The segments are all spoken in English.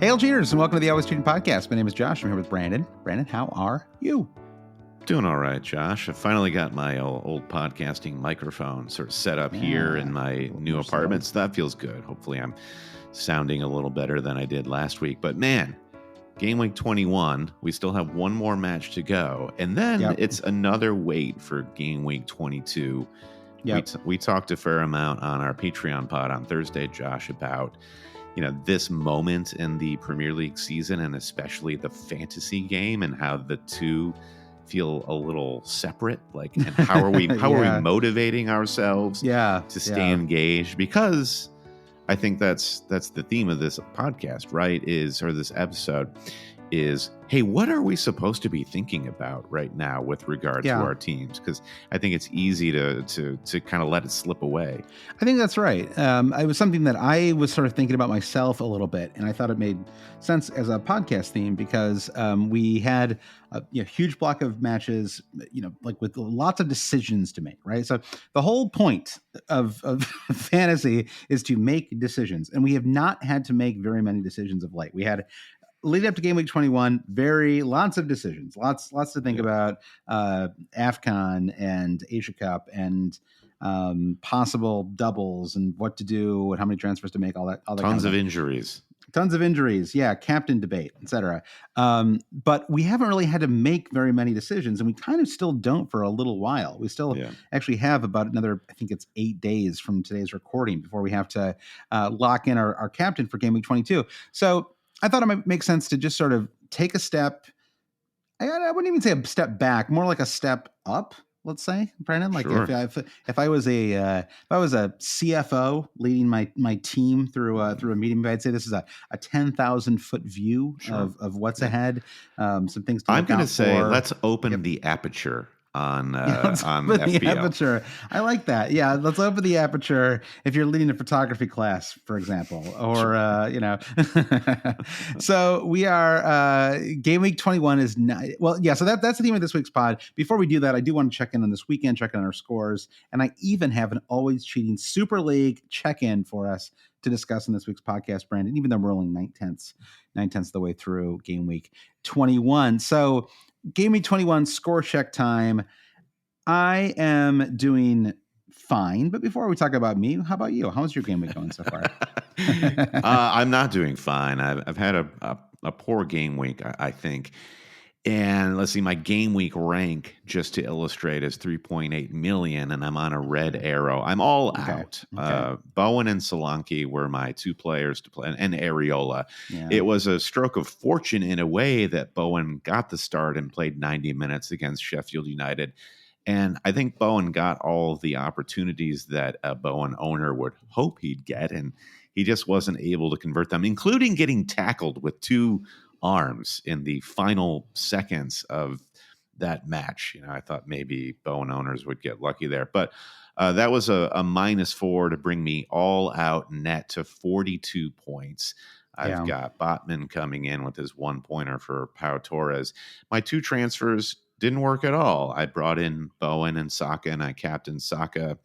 Hail cheaters and welcome to the Always Cheating Podcast. My name is Josh. I'm here with Brandon. Brandon, how are you? Doing all right, Josh. I finally got my old podcasting microphone sort of set up here in my new apartment. So that feels good. Hopefully I'm sounding a little better than I did last week. But man, Gameweek 21, we still have one more match to go. And then it's another wait for Gameweek 22. We talked a fair amount on our Patreon pod on Thursday, Josh, about this moment in the Premier League season and especially the fantasy game and how the two feel a little separate. Like, and how are we motivating ourselves to stay engaged? Because I think that's the theme of this podcast, right? This episode is, hey, what are we supposed to be thinking about right now with regard to our teams? Because I think it's easy to kind of let it slip away. I think that's right. It was something that I was sort of thinking about myself a little bit, and I thought it made sense as a podcast theme because we had a huge block of matches, like with lots of decisions to make, right? So the whole point of fantasy is to make decisions, and we have not had to make very many decisions of late. We had leading up to Gameweek 21, lots of decisions, lots to think about, AFCON and Asia Cup and possible doubles and what to do and how many transfers to make, all that Tons of injuries. Tons of injuries, captain debate, etc. But we haven't really had to make very many decisions, and we kind of still don't for a little while. We still actually have about another, I think it's 8 days from today's recording before we have to lock in our captain for Gameweek 22. So I thought it might make sense to just sort of take a step. I wouldn't even say a step back, more like a step up. Let's say, Brandon. Like if I was a CFO leading my team through a meeting, I'd say this is a 10,000 foot view of what's ahead. Some things to look I'm going to say, for. Let's open the aperture on FPL. The aperture. I like that. Yeah, let's open the aperture if you're leading a photography class, for example, or So we are Gameweek 21 is not, so that's the theme of this week's pod. Before we do that, I do want to check in on this weekend, check in on our scores, and I even have an Always Cheating Super League check-in for us to discuss in this week's podcast, Brandon, even though we're only 9/10 of the way through Gameweek 21. So Gameweek 21 score check time. I am doing fine, but before we talk about me, how about you? How's your game week going so far? I'm not doing fine. I've had a poor game week, I think. And let's see, my game week rank, just to illustrate, is 3.8 million, and I'm on a red arrow. I'm all out. Bowen and Solanke were my two players to play, and Areola. Yeah. It was a stroke of fortune in a way that Bowen got the start and played 90 minutes against Sheffield United. And I think Bowen got all the opportunities that a Bowen owner would hope he'd get, and he just wasn't able to convert them, including getting tackled with two arms in the final seconds of that match. I thought maybe Bowen owners would get lucky there, but that was a -4 to bring me all out net to 42 points. I've got Botman coming in with his 1-pointer for Pau Torres. My two transfers didn't work at all. I brought in Bowen and Saka, and I captained Saka.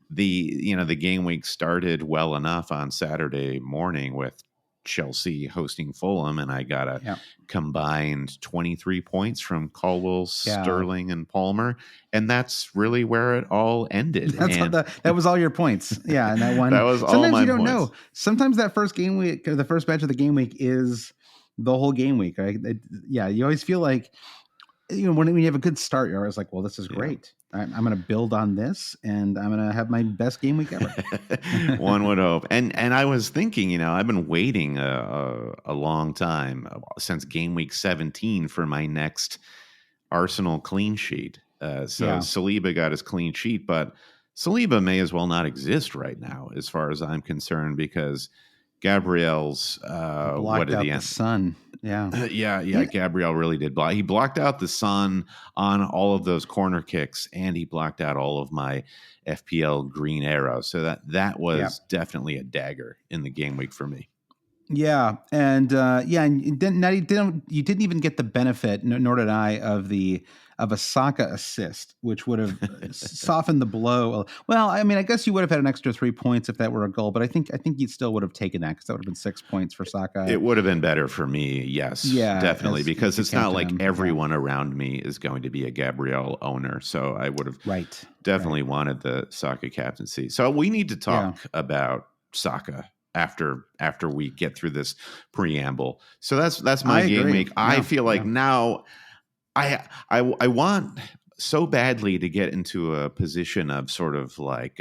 The game week started well enough on Saturday morning with Chelsea hosting Fulham, and I got a combined 23 points from Colwill, Sterling, and Palmer, and that's really where it all ended. That was all your points, and that one. That was all my Sometimes you don't points. know. Sometimes that first game week, or the first match of the game week, is the whole game week, right? You always feel like, when you have a good start, you're always like, well, this is great. I'm going to build on this, and I'm going to have my best game week ever. One would hope. And I was thinking, I've been waiting a long time, since game week 17, for my next Arsenal clean sheet. Saliba got his clean sheet, but Saliba may as well not exist right now, as far as I'm concerned, because Gabriel's blocked out the sun. Gabriel really did block. He blocked out the sun on all of those corner kicks, and he blocked out all of my FPL green arrows. So that was definitely a dagger in the game week for me. Yeah, and and you didn't even get the benefit, nor did I, of a Saka assist, which would have softened the blow. Well, I mean, I guess you would have had an extra 3 points if that were a goal, but I think you still would have taken that because that would have been 6 points for Saka. It would have been better for me, yes, definitely, because it's not like everyone around me is going to be a Gabriel owner, so I would have definitely wanted the Saka captaincy. So we need to talk about Saka after we get through this preamble. So that's my game week. I feel like now I want so badly to get into a position of sort of like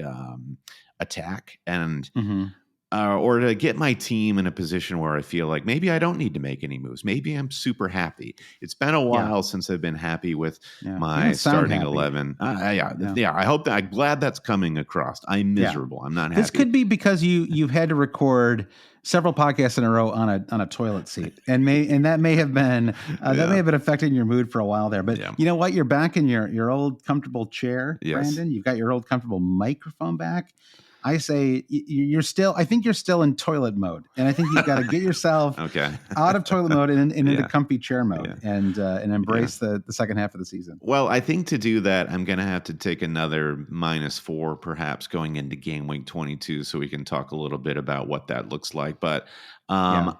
attack and or to get my team in a position where I feel like maybe I don't need to make any moves. Maybe I'm super happy. It's been a while since I've been happy with my starting 11. I hope that I'm glad that's coming across. I'm miserable. I'm not happy. This could be because you've had to record several podcasts in a row on a toilet seat, and that may have been affecting your mood for a while there. But you know what? You're back in your old comfortable chair, Brandon. You've got your old comfortable microphone back. I say I think you're still in toilet mode, and I think you've got to get yourself out of toilet mode and into comfy chair mode and embrace the second half of the season. Well, I think to do that, I'm going to have to take another -4 perhaps going into game week 22 so we can talk a little bit about what that looks like. But I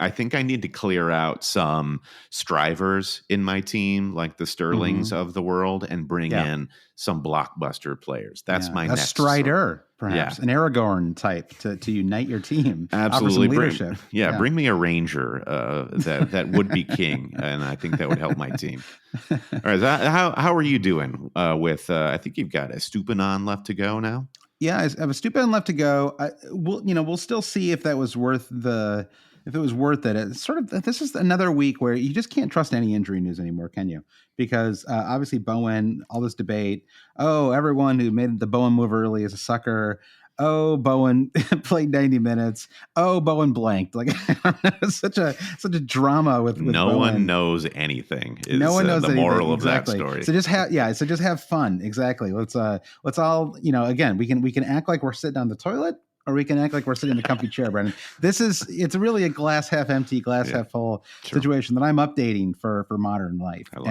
think I need to clear out some strivers in my team, like the Sterlings of the world, and bring in some blockbuster players. That's my next Strider, perhaps an Aragorn type to unite your team. Absolutely, leadership. Bring me a ranger that would be king, and I think that would help my team. All right, how are you doing with? I think you've got a Stupinan left to go now. Yeah, I have a Stupinan left to go. We'll still see if that was worth if it was worth it. It's sort of, this is another week where you just can't trust any injury news anymore, can you? Because obviously Bowen, all this debate. Oh, everyone who made the Bowen move early is a sucker. Oh, Bowen played 90 minutes. Oh, Bowen blanked. Like it's such a drama with no Bowen. One knows anything. No one knows the anything. moral of exactly. that story. So just have fun. Exactly. Let's all, again, we can act like we're sitting on the toilet, or we can act like we're sitting in the comfy chair, Brendan. It's really a glass half empty, glass half full situation that I'm updating for modern life. So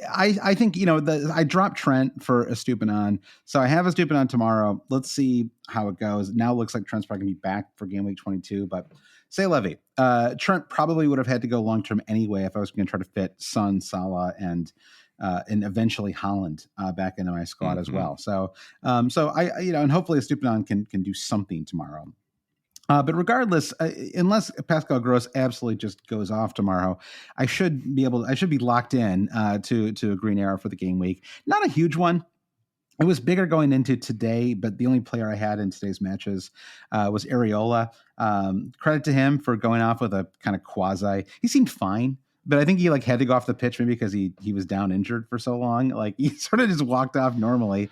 I think, I dropped Trent for a Stupinan. So I have a Stupinan tomorrow. Let's see how it goes. Now it looks like Trent's probably going to be back for game week 22, but say Levy. Trent probably would have had to go long-term anyway if I was going to try to fit Son, Salah, and eventually Holland back into my squad as well. So I and hopefully a Stupinan can do something tomorrow. But regardless, unless Pascal Gross absolutely just goes off tomorrow, I should be locked in to a green arrow for the game week. Not a huge one. It was bigger going into today, but the only player I had in today's matches was Areola. Credit to him for going off with a kind of quasi. He seemed fine. But I think he had to go off the pitch maybe because he was down injured for so long. Like he sort of just walked off normally.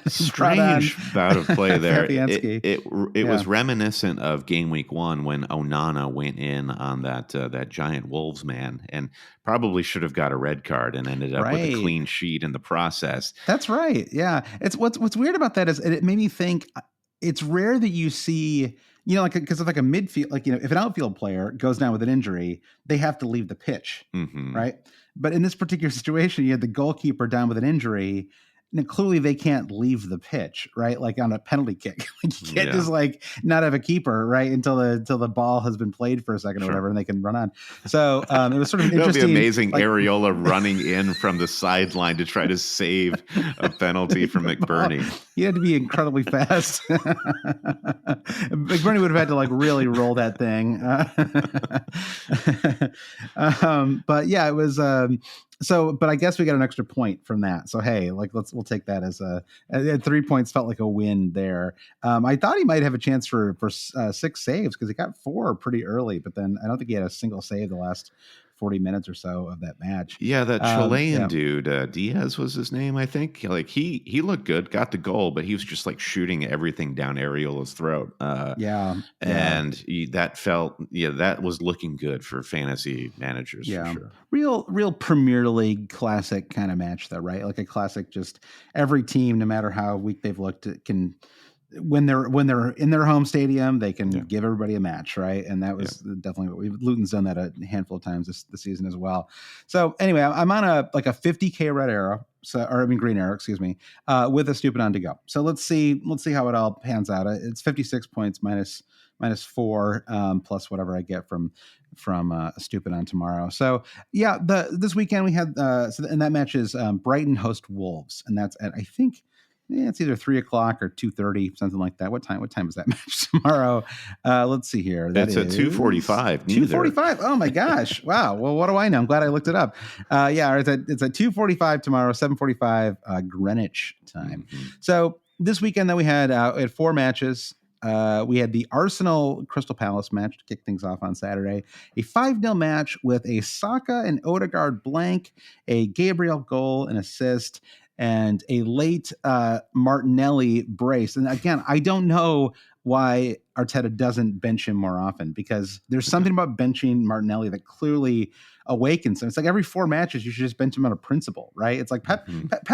Strange bout of play there. It was reminiscent of game week 1 when Onana went in on that giant Wolves man and probably should have got a red card and ended up with a clean sheet in the process. That's right. Yeah. It's what's weird about that is it made me think it's rare that you see. Because of a midfield, if an outfield player goes down with an injury, they have to leave the pitch, right? But in this particular situation, you had the goalkeeper down with an injury. And clearly they can't leave the pitch, right? Like on a penalty kick. You can't just not have a keeper, right? Until the ball has been played for a second or whatever, and they can run on. So it was sort of interesting. It'll be amazing. Areola running in from the sideline to try to save a penalty from McBurney. He had to be incredibly fast. McBurney would have had to really roll that thing. But yeah, it was. But I guess we got an extra point from that. So hey, we'll take that as 3 points felt like a win there. I thought he might have a chance for 6 saves because he got 4 pretty early, but then I don't think he had a single save the last 40 minutes or so of that match. Yeah, that Chilean dude, Diaz was his name, I think. He looked good, got the goal, but he was just shooting everything down Areola's throat. And that was looking good for fantasy managers for sure. Real Premier League classic kind of match though, right? Like a classic, just every team, no matter how weak they've looked, can when they're in their home stadium, they can give everybody a match, right? And that was definitely what Luton's done that a handful of times this season as well. So anyway, I'm on a 50K red arrow, green arrow, excuse me, with a stupid on to go. So let's see how it all pans out. It's 56 points -4 plus whatever I get from a stupid on tomorrow. So yeah, this weekend we had and that match is Brighton host Wolves, and that's at, I think, it's either 3:00 or 2:30, something like that. What time is that match tomorrow? Let's see here. That's at 2:45. 2:45. Oh my gosh! Wow. Well, what do I know? I'm glad I looked it up. It's at 2:45 tomorrow, 7:45 Greenwich time. Mm-hmm. So this weekend, then we had 4 matches. We had the Arsenal Crystal Palace match to kick things off on Saturday, a 5-0 match with a Saka and Odegaard blank, a Gabriel goal and assist, and a late Martinelli brace. And again, I don't know why Arteta doesn't bench him more often, because there's something about benching Martinelli that clearly awakens him. It's like every 4 matches, you should just bench him out of principle, right? It's like Pep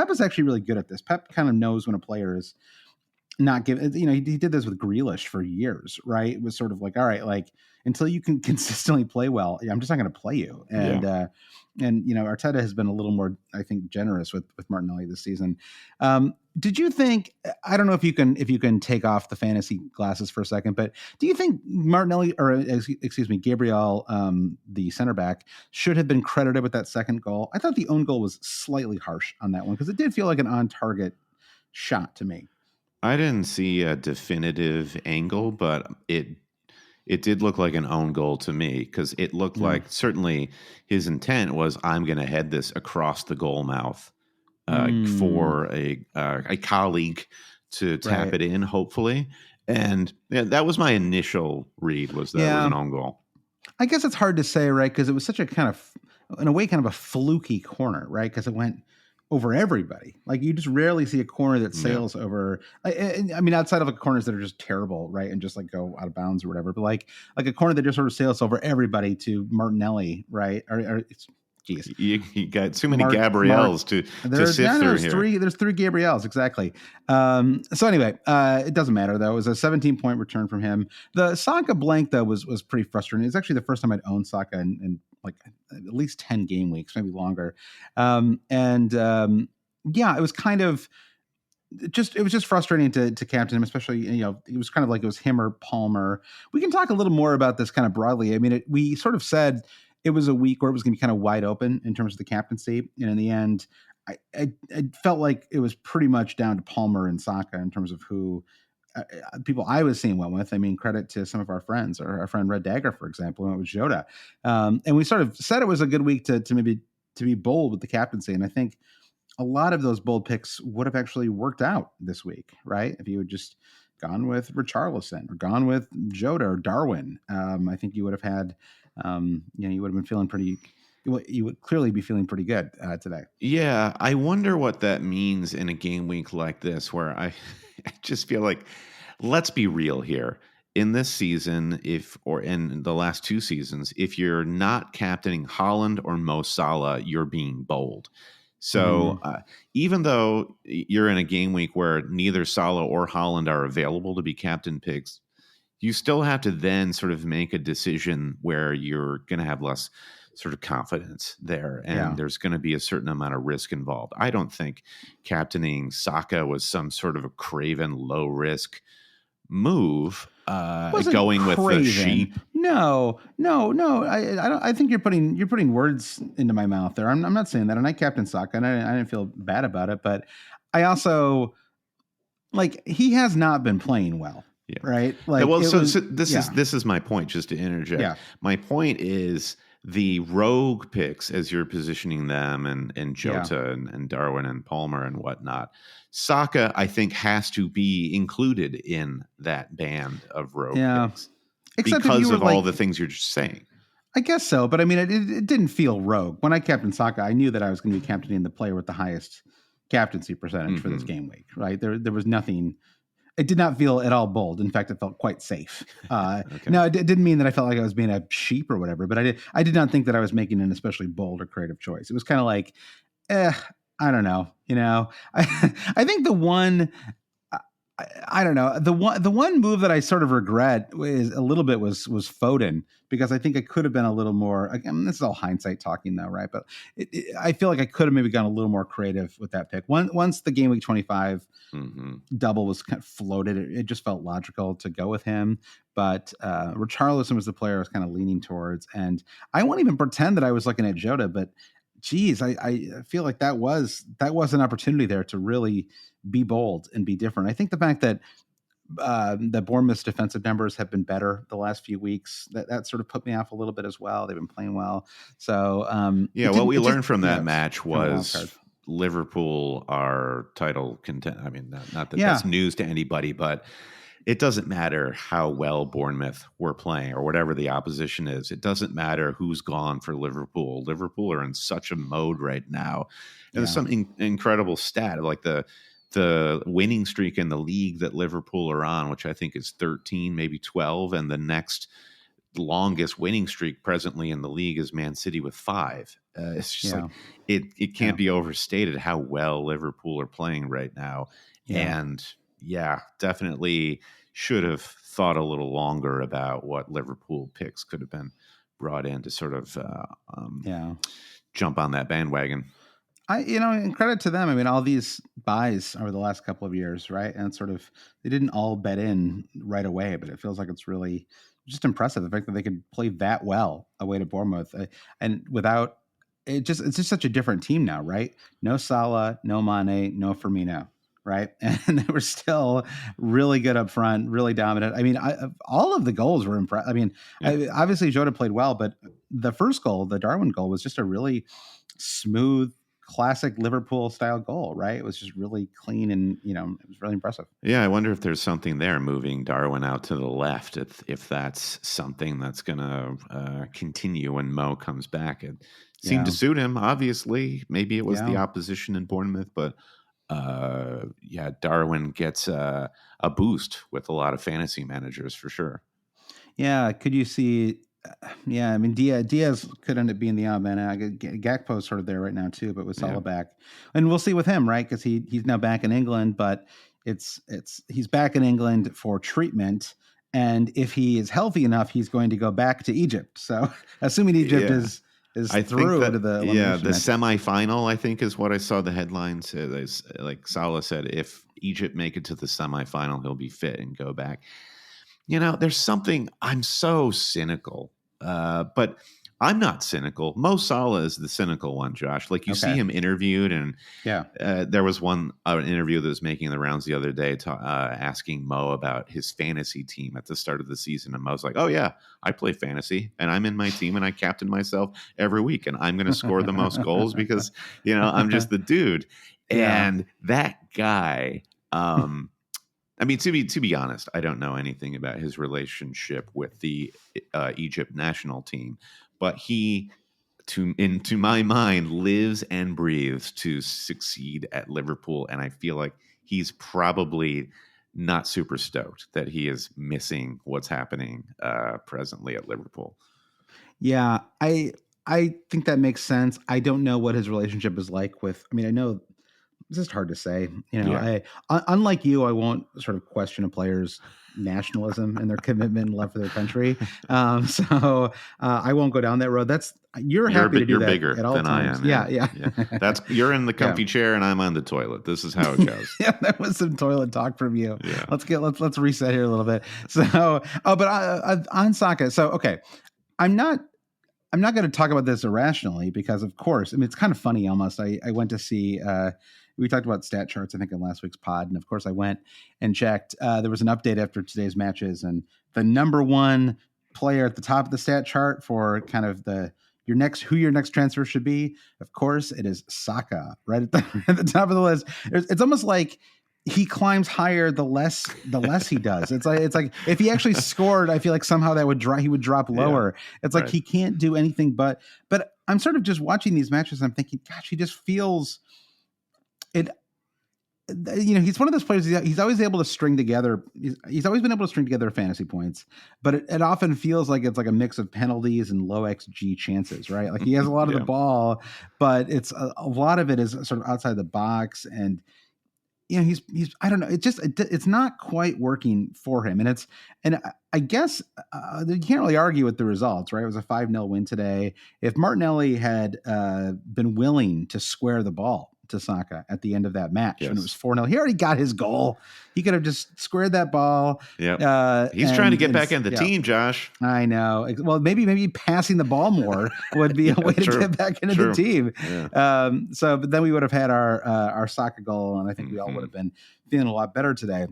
is actually really good at this. Pep kind of knows when a player is not giving, he did this with Grealish for years, right? It was sort of like, all right, like until you can consistently play well, I'm just not going to play you. And Arteta has been a little more, I think, generous with Martinelli this season. Did you think? I don't know if you can take off the fantasy glasses for a second, but do you think Martinelli, or excuse me, Gabriel, the center back, should have been credited with that second goal? I thought the own goal was slightly harsh on that one, because it did feel like an on target shot to me. I didn't see a definitive angle, but it did look like an own goal to me, because it looked like certainly his intent was, I'm going to head this across the goal mouth for a colleague to tap it in, hopefully. And that was my initial read, was that it was an own goal. I guess it's hard to say, right? Because it was such a kind of, in a way, kind of a fluky corner, right? Because it went over everybody. Like, you just rarely see a corner that sails over. I mean, outside of like corners that are just terrible, right, and just like go out of bounds or whatever. But like a corner that just sort of sails over everybody to Martinelli, right? Or geez, you got too many Gabriels to sift through here. There's 3 Gabriels, exactly. So anyway, it doesn't matter though. It was a 17-point return from him. The Saka blank though was pretty frustrating. It's actually the first time I'd owned Saka in like at least 10 game weeks, maybe longer. It was kind of it was just frustrating to captain him, especially, it was kind of like it was him or Palmer. We can talk a little more about this kind of broadly. I mean, we sort of said it was a week where it was going to be kind of wide open in terms of the captaincy. And in the end, I felt like it was pretty much down to Palmer and Saka in terms of who people I was seeing went with. I mean, credit to some of our friends, or our friend Red Dagger, for example, went with Jota. And we sort of said it was a good week to be bold with the captaincy. And I think a lot of those bold picks would have actually worked out this week, right? If you had just gone with Richarlison or gone with Jota or Darwin, I think you would have had, you would have been feeling pretty. You would clearly be feeling pretty good today. Yeah, I wonder what that means in a game week like this, where I just feel like, let's be real here. In this season, or in the last 2 seasons, if you're not captaining Haaland or Mo Salah, you're being bold. So even though you're in a game week where neither Salah or Haaland are available to be captain picks, you still have to then sort of make a decision where you're going to have less sort of confidence there, and there's going to be a certain amount of risk involved. I don't think captaining Saka was some sort of a craven low risk move. Going with the sheep. No. I think you're putting words into my mouth there. I'm not saying that. And I captained Saka, and I didn't feel bad about it. But I also, like, he has not been playing well. Yeah. Right. Like, this is my point, just to interject. Yeah. My point is the rogue picks, as you're positioning them, and Jota and Darwin and Palmer and whatnot. Saka, I think, has to be included in that band of rogue picks. Except because of all the things you're just saying. I guess so. But I mean, it didn't feel rogue. When I captained Saka, I knew that I was going to be captaining the player with the highest captaincy percentage for this game week, right? There was nothing. It did not feel at all bold. In fact, it felt quite safe. No, it didn't mean that I felt like I was being a sheep or whatever, but I did not think that I was making an especially bold or creative choice. It was kind of like, I don't know. I think the one, I don't know. The one move that I sort of regret is a little bit was Foden, because I think it could have been a little more. Again, this is all hindsight talking though, right? But I feel like I could have maybe gone a little more creative with that pick. Once the game week 25 double was kind of floated, it just felt logical to go with him. But Richarlison was the player I was kind of leaning towards, and I won't even pretend that I was looking at Jota, but geez, I feel like that was an opportunity there to really be bold and be different. I think the fact that the Bournemouth's defensive numbers have been better the last few weeks, that sort of put me off a little bit as well. They've been playing well. So what we learned from that match was Liverpool are title content. I mean, not that that's news to anybody, but it doesn't matter how well Bournemouth were playing or whatever the opposition is. It doesn't matter who's gone for Liverpool. Liverpool are in such a mode right now. And there's some incredible stat, like the winning streak in the league that Liverpool are on, which I think is 13, maybe 12. And the next longest winning streak presently in the league is Man City with 5. It's just like, it can't be overstated how well Liverpool are playing right now. And definitely should have thought a little longer about what Liverpool picks could have been brought in to sort of jump on that bandwagon. And credit to them. I mean, all these buys over the last couple of years, right? And sort of, they didn't all bet in right away, but it feels like it's really just impressive. The fact that they could play that well away to Bournemouth, and without it's just such a different team now, right? No Salah, no Mane, no Firmino, right? And they were still really good up front, really dominant. I mean, all of the goals were impressive. I mean, obviously Jota played well, but the first goal, the Darwin goal, was just a really smooth, classic Liverpool style goal, right? It was just really clean, and it was really impressive. Yeah, I wonder if there's something there moving Darwin out to the left, if that's something that's going to continue when Mo comes back. It seemed to suit him, obviously. Maybe it was the opposition in Bournemouth, but Darwin gets a boost with a lot of fantasy managers for sure. Yeah, could you see? I mean, Diaz could end up being the odd man out. Gakpo's sort of there right now too, but with Salah back, and we'll see with him, right? Because he's now back in England, but he's back in England for treatment, and if he is healthy enough, he's going to go back to Egypt. So, assuming Egypt is through to the the semifinal, I think is what I saw the headline say. Like Salah said, if Egypt make it to the semifinal, he'll be fit and go back. There's something, I'm so cynical, but I'm not cynical. Mo Salah is the cynical one, Josh. Like you see him interviewed, and there was an interview that was making the rounds the other day asking Mo about his fantasy team at the start of the season. And Mo's like, oh yeah, I play fantasy and I'm in my team and I captain myself every week and I'm going to score the most goals because, I'm just the dude. And that guy, I mean, to be honest, I don't know anything about his relationship with the Egypt national team, but he, to my mind, lives and breathes to succeed at Liverpool, and I feel like he's probably not super stoked that he is missing what's happening presently at Liverpool. Yeah, I think that makes sense. I don't know what his relationship is like with. I mean, I know. It's just hard to say. I unlike you, I won't sort of question a player's nationalism and their commitment and love for their country. So I won't go down that road. You're happy to do you're that bigger at all than times. I am. Yeah. You're in the comfy chair and I'm on the toilet. This is how it goes. That was some toilet talk from you. Yeah. Let's reset here a little bit. So, but on Saka. So, okay, I'm not going to talk about this irrationally because, of course, I mean, it's kind of funny almost. I went to see. We talked about stat charts, I think, in last week's pod. And of course, I went and checked. There was an update after today's matches, and the number one player at the top of the stat chart for kind of your next transfer should be, of course, it is Saka, right at the top of the list. It's almost like he climbs higher the less he does. It's like if he actually scored, I feel like somehow he would drop lower. It's like he can't do anything but I'm sort of just watching these matches and I'm thinking, gosh, he just feels it. He's one of those players. He's always able to string together. He's always been able to string together fantasy points, but it often feels like it's like a mix of penalties and low XG chances, right? Like he has a lot of the ball, but it's a lot of it is sort of outside the box. And he's I don't know. It's not quite working for him, and I guess you can't really argue with the results, right? It was a 5-0 win today. If Martinelli had been willing to square the ball to Saka at the end of that match when it was 4-0, he already got his goal. He could have just squared that ball. Yeah, he's trying to get back in the team, Josh. I know. Well, maybe passing the ball more would be a way to get back into the team. Yeah. But then we would have had our Saka goal, and I think we all would have been feeling a lot better today.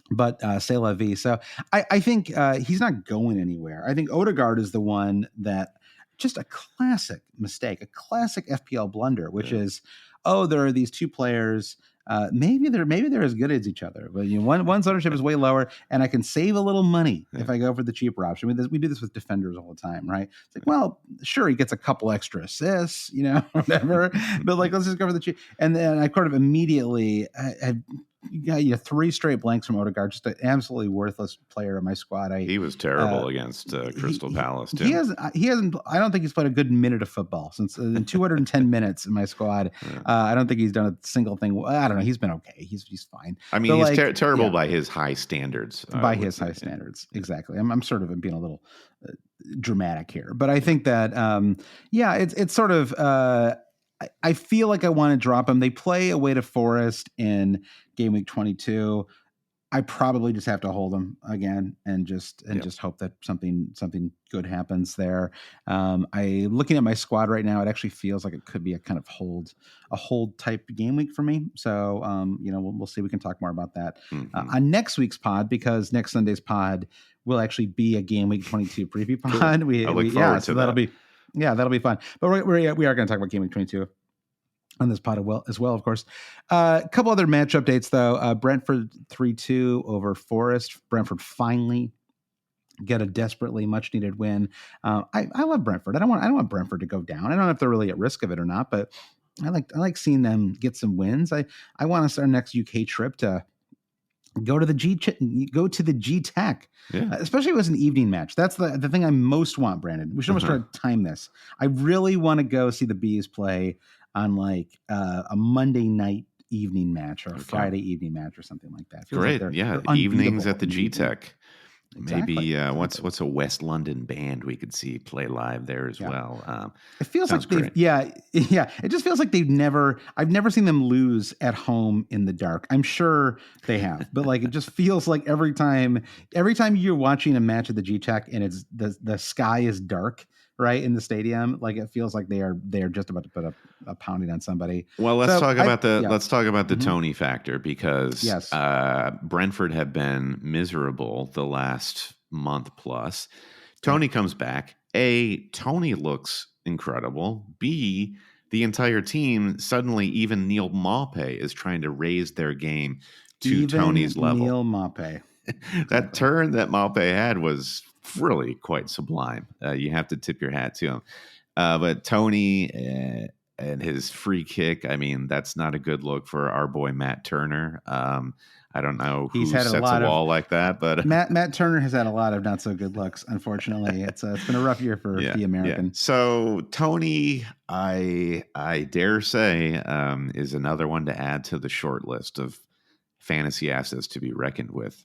But c'est la vie. So I think he's not going anywhere. I think Odegaard is the one that just a classic mistake, a classic FPL blunder, which is, there are these two players. Maybe they're as good as each other, but one's ownership is way lower, and I can save a little money if I go for the cheaper option. We do this with defenders all the time, right? It's like, well, sure, he gets a couple extra assists, whatever, but let's just go for the cheap. And then I kind of immediately had 3 straight blanks from Odegaard, just an absolutely worthless player in my squad. He was terrible against Crystal Palace too. He hasn't. I don't think he's played a good minute of football since in 210 minutes in my squad. I don't think he's done a single thing. I don't know. He's been okay. He's fine. I mean, he's terrible by his high standards. Standards, exactly. I'm sort of being a little dramatic here, but I think that it's sort of. I feel like I want to drop him. They play away to Forest in Gameweek 22. I probably just have to hold them again and just hope that something good happens there. Looking at my squad right now, it actually feels like it could be a kind of hold type game week for me. So we'll see. We can talk more about that on next week's pod, because next Sunday's pod will actually be a Game Week 22 preview pod. Cool. I look forward to that. That'll be fun. But we are going to talk about Game Week 22 on this pod as well, of course. A couple other match updates, though. Brentford 3-2 over Forest. Brentford finally get a desperately much-needed win. I love Brentford. I don't want Brentford to go down. I don't know if they're really at risk of it or not, but I like seeing them get some wins. I want us our next UK trip to go to the G Tech, especially if it was an evening match. That's the thing I most want, Brandon. We should almost try to time this. I really want to go see the Bees play on like a Monday night evening match or a Friday evening match or something like that. Great. Like they're evenings at the G Tech. Exactly. Maybe what's a West London band we could see play live there as well. It feels like it just feels like I've never seen them lose at home in the dark. I'm sure they have, but like it just feels like every time you're watching a match at the G Tech and it's the sky is dark, right, in the stadium, like it feels like they are just about to put a pounding on somebody. Well, let's talk about the Toney factor, because Brentford have been miserable the last month plus. Toney comes back. A, Toney looks incredible. B, the entire team, suddenly even Neil Maupay is trying to raise their game to Toney's level. Neil Maupay. That turn that Maupay had was really quite sublime. You have to tip your hat to him. But Toney and his free kick, I mean, that's not a good look for our boy Matt Turner. I don't know who sets a wall like that, but Matt Turner has had a lot of not so good looks. Unfortunately, it's been a rough year for the American. Yeah. So Toney, I dare say, is another one to add to the short list of fantasy assets to be reckoned with.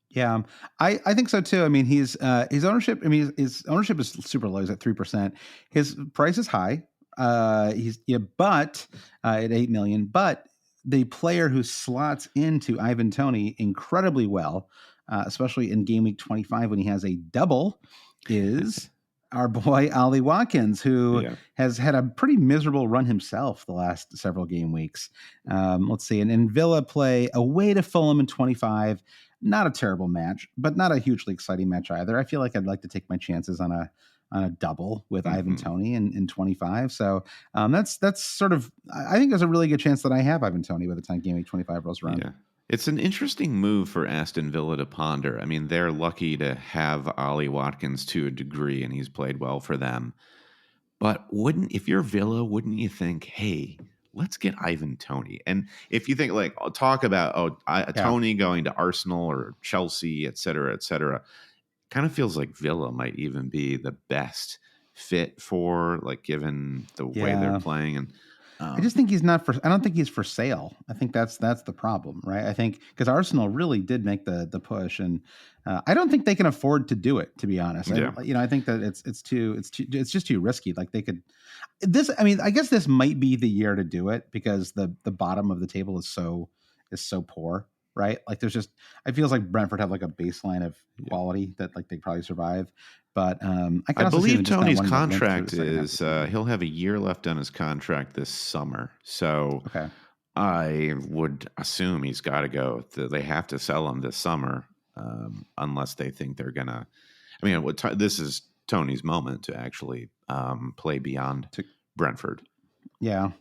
Yeah, I think so too. I mean, his ownership. I mean, his ownership is super low. He's at 3%. His price is high. But at 8 million. But the player who slots into Ivan Toney incredibly well, especially in Game Week 25 when he has a double, is our boy Ollie Watkins, who has had a pretty miserable run himself the last several game weeks. Let's see, and Villa play away to Fulham in 25. Not a terrible match, but not a hugely exciting match either. I feel like I'd like to take my chances on a double with Ivan Toney in 25. So that's sort of, I think there's a really good chance that I have Ivan Toney by the time Game Week 25 rolls around. Yeah. It's an interesting move for Aston Villa to ponder. I mean, they're lucky to have Ollie Watkins to a degree, and he's played well for them. But if you're Villa, wouldn't you think, hey, let's get Ivan Toney? And if you think talk about Toney going to Arsenal or Chelsea, et cetera, kind of feels like Villa might even be the best fit for given the way they're playing. And I just think he's not for. I don't think he's for sale. I think that's the problem, right? I think because Arsenal really did make the push, and I don't think they can afford to do it. To be honest, I think that it's just too risky. Like they could. I mean, I guess this might be the year to do it because the bottom of the table is so poor, right? Like there's just, it feels like Brentford have like a baseline of quality that like they probably survive. But I believe Tony's contract is he'll have a year left on his contract this summer. So I would assume he's got to go. They have to sell him this summer unless they think they're gonna. I mean, this is Tony's moment to actually play beyond Brentford. Yeah.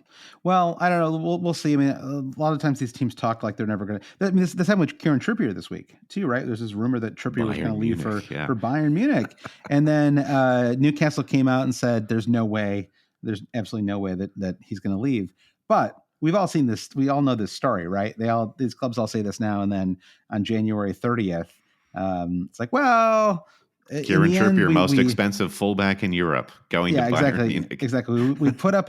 Well, I don't know. We'll see. I mean, a lot of times these teams talk like they're never going to. I mean, this happened with Kieran Trippier this week too, right? There's this rumor that Trippier was going to leave for Bayern Munich, and then Newcastle came out and said, "There's no way. There's absolutely no way that he's going to leave." But we've all seen this. We all know this story, right? These clubs all say this now, and then on January 30th, it's like, well. Kieran Trippier, most expensive fullback in Europe, going to Bayern Munich. Exactly. We put up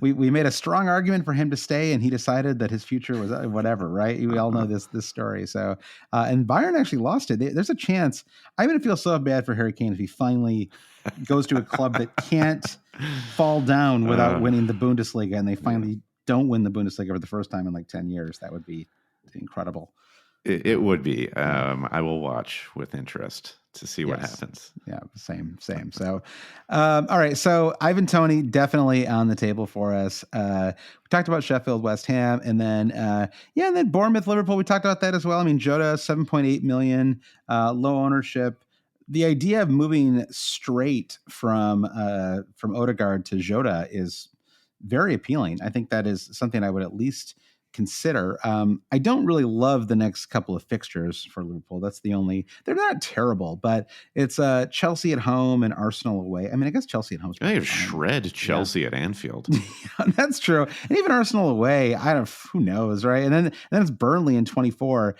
we made a strong argument for him to stay, and he decided that his future was whatever, right? We all know this story. So, and Bayern actually lost it. There's a chance. I'm going to feel so bad for Harry Kane if he finally goes to a club that can't fall down without winning the Bundesliga, and they finally don't win the Bundesliga for the first time in like 10 years. That would be incredible. It would be. I will watch with interest to see what happens. Yeah, same. So, all right. So Ivan Toney definitely on the table for us. We talked about Sheffield, West Ham, and then and then Bournemouth, Liverpool. We talked about that as well. I mean, Jota, 7.8 million, low ownership. The idea of moving straight from Odegaard to Jota is very appealing. I think that is something I would at least consider. I don't really love the next couple of fixtures for Liverpool. That's the only. They're not terrible, but it's Chelsea at home and Arsenal away. I mean, I guess Chelsea at home. They shred Chelsea at Anfield. Yeah, that's true, and even Arsenal away. Who knows, right? And then it's Burnley in 24.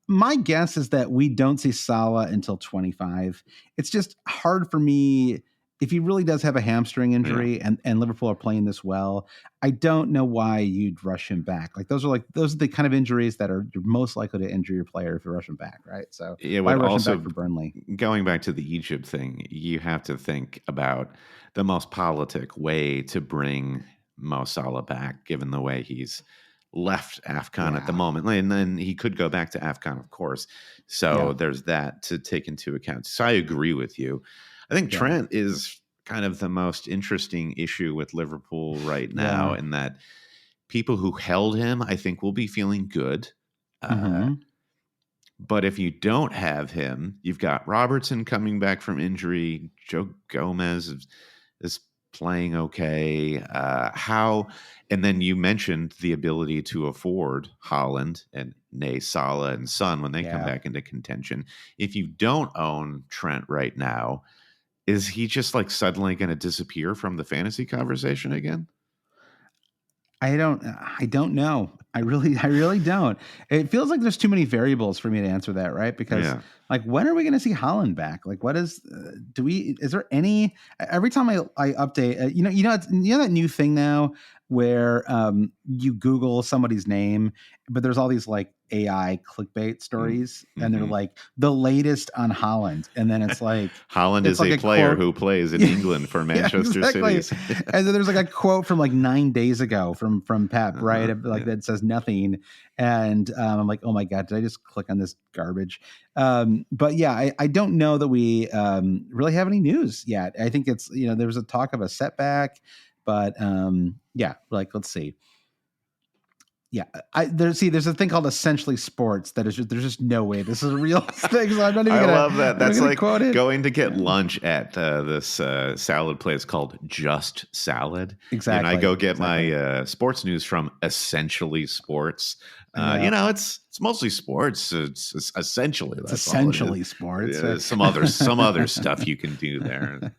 My guess is that we don't see Salah until 25. It's just hard for me. If he really does have a hamstring injury and Liverpool are playing this well, I don't know why you'd rush him back. Like those are the kind of injuries that are you're most likely to injure your player if you rush him back, right? So why rush him back for Burnley? Going back to the Egypt thing, you have to think about the most politic way to bring Mo Salah back, given the way he's left AFCON at the moment. And then he could go back to AFCON, of course. So there's that to take into account. So I agree with you. I think Trent is kind of the most interesting issue with Liverpool right now in that people who held him, I think, will be feeling good. But if you don't have him, you've got Robertson coming back from injury. Joe Gomez is playing okay. And then you mentioned the ability to afford Haaland and Salah and Son when they come back into contention. If you don't own Trent right now, is he just like suddenly going to disappear from the fantasy conversation again? I don't know. I really don't. It feels like there's too many variables for me to answer that, right? Because like, when are we going to see Haaland back? Like, what is, is there any, every time I update, you know that new thing now where you Google somebody's name, but there's all these like AI clickbait stories, and they're like the latest on Haaland, and then it's like Haaland is like a player who plays in England for Manchester City, and then there's like a quote from like 9 days ago from Pep, right? Like that says nothing, and I'm like, oh my god, did I just click on this garbage? But yeah, I don't know that we really have any news yet. I think it's there was a talk of a setback, but like let's see. Yeah, there's a thing called Essentially Sports that is there's just no way this is a real thing. So I'm not even I love that. That's like going to get lunch at this salad place called Just Salad. Exactly. And I go get my sports news from Essentially Sports. It's mostly sports. It's essentially sports. Some other stuff you can do there.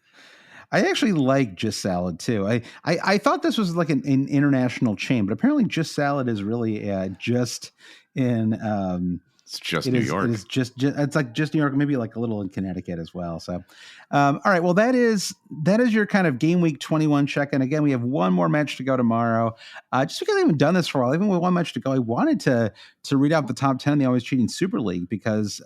I actually like Just Salad too. I thought this was like an international chain, but apparently Just Salad is really just in It's just New York. It is just it's like just New York, maybe like a little in Connecticut as well. So, all right. Well, that is your kind of game week 21 check-in. Again, we have one more match to go tomorrow. Just because I haven't done this for a while, even with one match to go, I wanted to read out the top 10 in the Always Cheating Super League because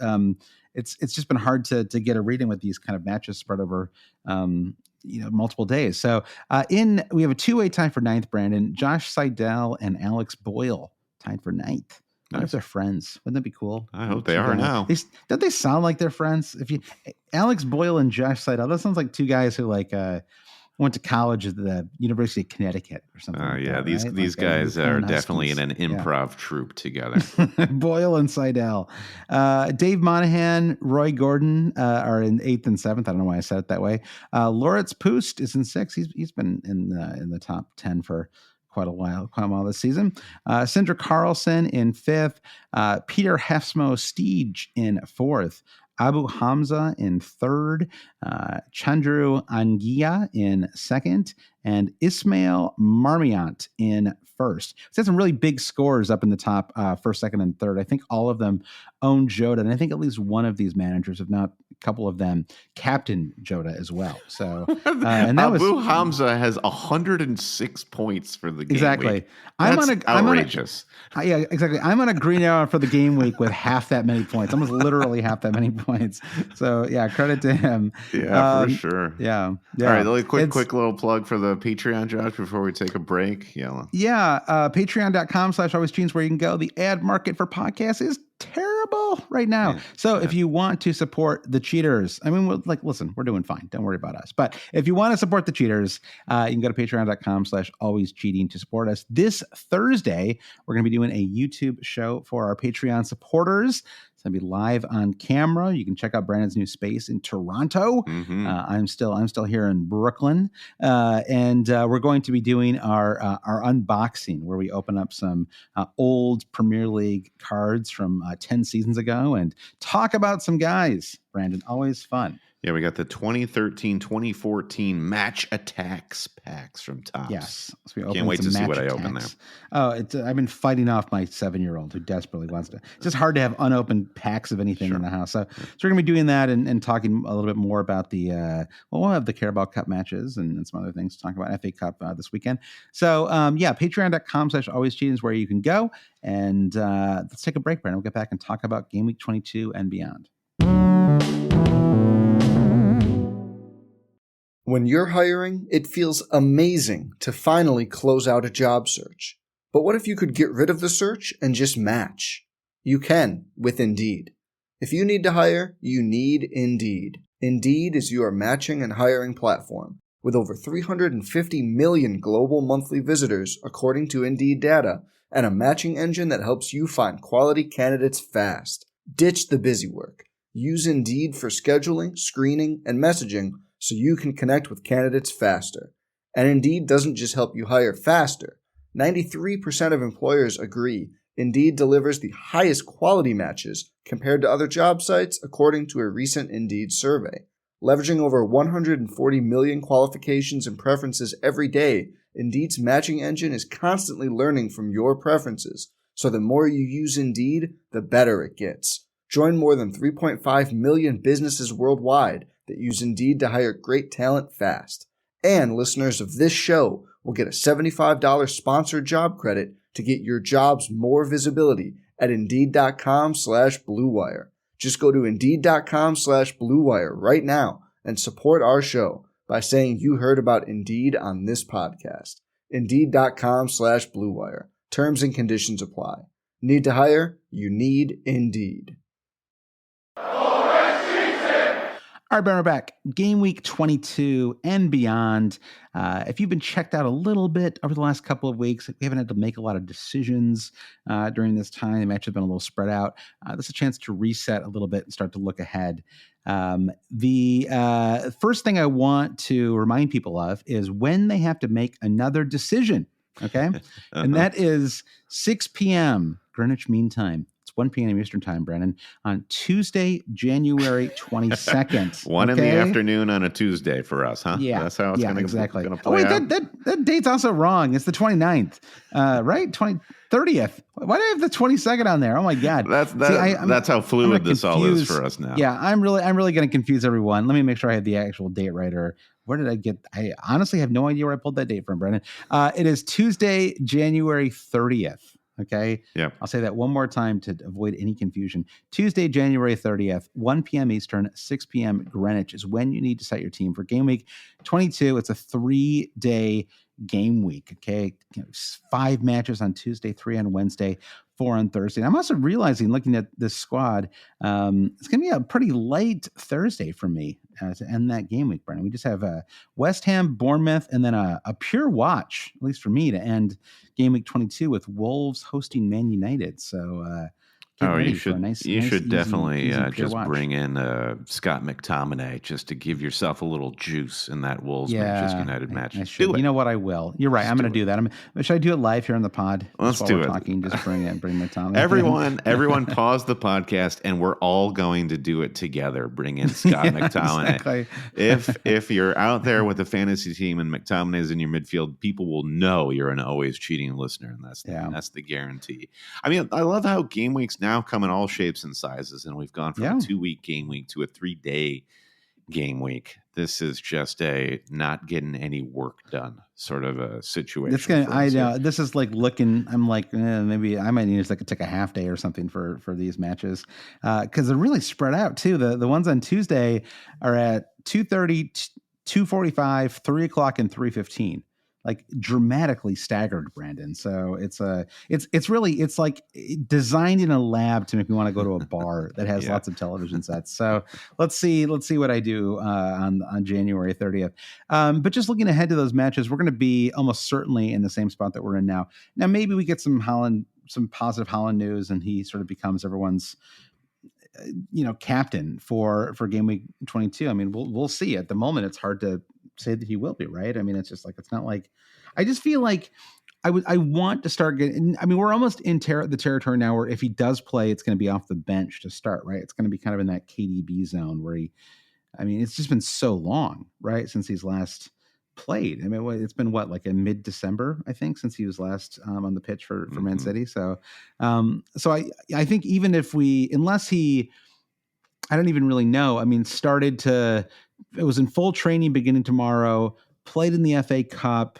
it's just been hard to get a reading with these kind of matches spread over multiple days. So we have a 2-way tie for 9th, Brandon. Josh Seidel and Alex Boyle tied for 9th. What if they're friends? Wouldn't that be cool? I hope they are now. Don't they sound like they're friends? Alex Boyle and Josh Seidel, that sounds like two guys who went to college at the University of Connecticut or something. These guys are definitely in an improv troupe together. Boyle and Seidel. Dave Monahan, Roy Gordon are in 8th and 7th. I don't know why I said it that way. Loritz Poost is in 6th. He's been in the top 10 for quite a while this season. Sindra Carlson in 5th. Peter Hefsmo Steege in 4th. Abu Hamza in 3rd. Chandru Angia in 2nd. And Ismail Marmiant in 1st. So that's some really big scores up in the top 1st, 2nd, and 3rd. I think all of them own Jota, and I think at least one of these managers, if not a couple of them, captain Jota as well. So and that Abu Hamza has 106 points for the game exactly. week. That's outrageous. Yeah, exactly. I'm on a green arrow for the game week with half that many points, almost literally half that many points. So yeah, credit to him. Yeah, for sure. Yeah. All right, quick little plug for the Patreon, Josh, before we take a break. Yeah. Patreon.com/alwayscheats where you can go. The ad market for podcasts is terrible right now. If you want to support the cheaters, I mean, listen, we're doing fine. Don't worry about us. But if you want to support the cheaters, you can go to patreon.com/alwayscheating to support us. This Thursday, we're going to be doing a YouTube show for our Patreon supporters. It's going to be live on camera. You can check out Brandon's new space in Toronto. Mm-hmm. I'm still here in Brooklyn. And we're going to be doing our unboxing where we open up some old Premier League cards from 10 seasons ago and talk about some guys. Brandon, always fun. Yeah, we got the 2013-2014 match attacks packs from Topps. Yes. So can't wait to see what I open there. Oh, I've been fighting off my 7-year-old who desperately wants to. It's just hard to have unopened packs of anything in the house. So we're going to be doing that and talking a little bit more about we'll have the Carabao Cup matches and some other things to talk about. FA Cup this weekend. So, patreon.com/alwayscheating is where you can go. And let's take a break, Brandon. We'll get back and talk about Game Week 22 and beyond. When you're hiring, it feels amazing to finally close out a job search. But what if you could get rid of the search and just match? You can with Indeed. If you need to hire, you need Indeed. Indeed is your matching and hiring platform. With over 350 million global monthly visitors, according to Indeed data, and a matching engine that helps you find quality candidates fast. Ditch the busy work. Use Indeed for scheduling, screening, and messaging so you can connect with candidates faster. And Indeed doesn't just help you hire faster. 93% of employers agree Indeed delivers the highest quality matches compared to other job sites, according to a recent Indeed survey. Leveraging over 140 million qualifications and preferences every day, Indeed's matching engine is constantly learning from your preferences, so the more you use Indeed, the better it gets. Join more than 3.5 million businesses worldwide that use Indeed to hire great talent fast. And listeners of this show will get a $75 sponsored job credit to get your jobs more visibility at Indeed.com/BlueWire. Just go to Indeed.com/BlueWire right now and support our show by saying you heard about Indeed on this podcast. Indeed.com/BlueWire. Terms and conditions apply. Need to hire? You need Indeed. All right, Ben, we're back. Game week 22 and beyond. If you've been checked out a little bit over the last couple of weeks, we haven't had to make a lot of decisions during this time. The match has been a little spread out. This is a chance to reset a little bit and start to look ahead. The first thing I want to remind people of is when they have to make another decision, okay? And that is 6 p.m. Greenwich Mean Time. It's 1 p.m. Eastern time, Brennan, on Tuesday, January 22nd. 1 in the afternoon on a Tuesday for us, huh? Yeah. That's how it's going to play out. Oh, wait, that date's also wrong. It's the 29th, right? 30th. Why do I have the 22nd on there? Oh my God. That's how fluid this all is for us now. Yeah, I'm really going to confuse everyone. Let me make sure I have the actual date right. Or where did I get? I honestly have no idea where I pulled that date from, Brennan. It is Tuesday, January 30th. Okay. Yeah. I'll say that one more time to avoid any confusion. Tuesday, January 30th, 1 p.m. Eastern, 6 p.m. Greenwich is when you need to set your team for Game Week 22. It's a 3-day game week. Okay. 5 matches on Tuesday, 3 on Wednesday, 4 on Thursday. And I'm also realizing, looking at this squad, it's going to be a pretty light Thursday for me to end that game week, Brennan. We just have West Ham, Bournemouth, and then a pure watch, at least for me, to end game week 22 with Wolves hosting Man United. So, you should definitely just bring in Scott McTominay just to give yourself a little juice in that Wolves Manchester United match. Do it. You know what? I will. You're right. I'm going to do that. Should I do it live here on the pod? Let's do it. Talking, just bring McTominay. Everyone pause the podcast, and we're all going to do it together. Bring in Scott McTominay. Exactly. If you're out there with a fantasy team and McTominay's in your midfield, people will know you're an always cheating listener, and that's the guarantee. I mean, I love how game weeks now come in all shapes and sizes, and we've gone from a 2-week game week to a 3-day game week. This is just a not getting any work done sort of a situation. I know this is like looking. I'm like maybe I might need to take a half day or something for these matches because they're really spread out too. The ones on Tuesday are at 2:30, 2:45, 3 o'clock, and 3:15. Like dramatically staggered, Brandon. So it's like designed in a lab to make me want to go to a bar that has lots of television sets. So let's see what I do on January 30th. But just looking ahead to those matches, we're going to be almost certainly in the same spot that we're in now. Now maybe we get some positive Haaland news, and he sort of becomes everyone's captain for game week 22. I mean, we'll see. At the moment, it's hard to say that he will be, right? I mean, it's just like, it's not like, I just feel like I want to start getting, I mean, we're almost in the territory now where if he does play, it's going to be off the bench to start, right? It's going to be kind of in that KDB zone where it's just been so long, right? Since he's last played. I mean, it's been like in mid-December, I think, since he was last on the pitch for Man City. So, I think even if unless he, I don't even really know. I mean, it was in full training beginning tomorrow, played in the FA Cup,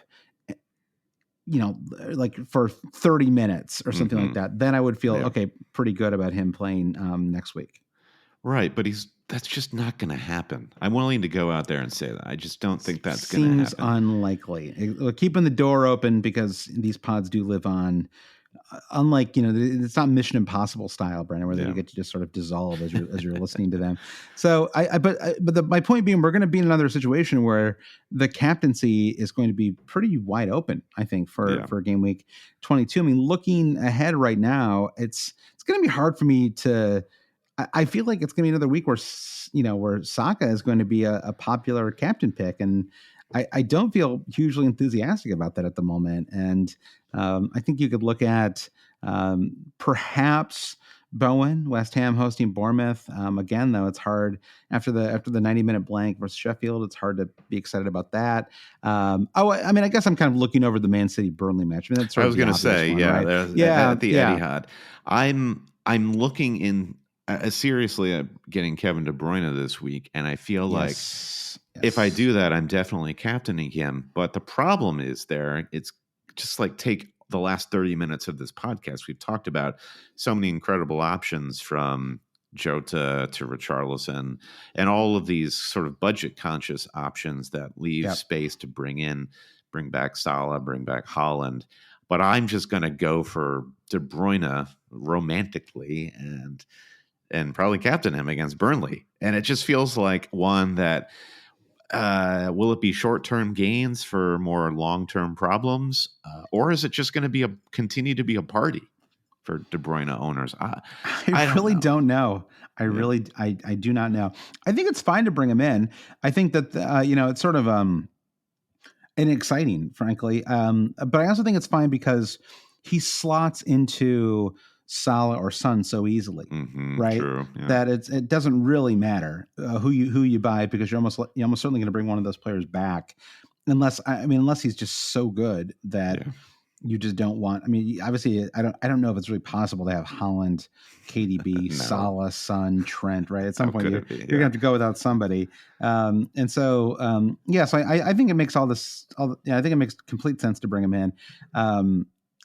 like for 30 minutes or something like that. Then I would feel, pretty good about him playing next week. Right. But that's just not going to happen. I'm willing to go out there and say that. I just don't think that's going to happen. Seems unlikely. Keeping the door open because these pods do live on. Unlike, it's not Mission Impossible style, Brennan, where they get to just sort of dissolve as you're listening to them. So my point being, we're going to be in another situation where the captaincy is going to be pretty wide open, I think, for game week 22. I mean, looking ahead right now, it's going to be hard for me to. I feel like it's going to be another week where Saka is going to be a popular captain pick, and I don't feel hugely enthusiastic about that at the moment. And I think you could look at perhaps Bowen, West Ham hosting Bournemouth. Again, though, it's hard after the 90-minute blank versus Sheffield. It's hard to be excited about that. I guess I'm kind of looking over the Man City Burnley match. I mean, that's I was going to say, right? At the Etihad. I'm looking in seriously at getting Kevin De Bruyne this week, and I feel like if I do that, I'm definitely captaining him. But the problem is it's just like take the last 30 minutes of this podcast. We've talked about so many incredible options from Jota to Richarlison and all of these sort of budget conscious options that leave space to bring back Salah, bring back Haaland. But I'm just going to go for De Bruyne romantically and probably captain him against Burnley. And it just feels like one that will it be short-term gains for more long-term problems? Or is it just going to continue to be a party for De Bruyne owners? I really don't know. I do not know. I think it's fine to bring him in. I think that, it's sort of and exciting, frankly. But I also think it's fine because he slots into Salah or Son so easily, right? True, yeah. That it doesn't really matter who you buy, because you're almost certainly going to bring one of those players back, unless he's just so good that you just don't want. I mean, obviously, I don't know if it's really possible to have Haaland, KDB, No. Salah, Son, Trent, right? At some point, you're Yeah. gonna have to go without somebody. So I think it makes I think it makes complete sense to bring him in.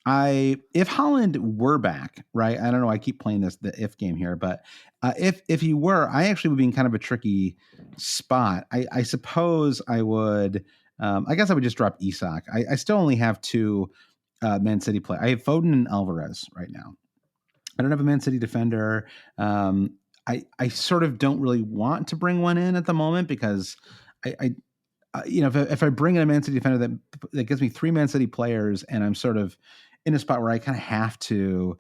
If Haaland were back, right? I don't know. I keep playing the if game here, but if he were, I actually would be in kind of a tricky spot. I suppose I would. I guess I would just drop Isak. I still only have two Man City play. I have Foden and Alvarez right now. I don't have a Man City defender. I sort of don't really want to bring one in at the moment, because if I bring in a Man City defender that gives me three Man City players, and I'm sort of in a spot where I kind of have to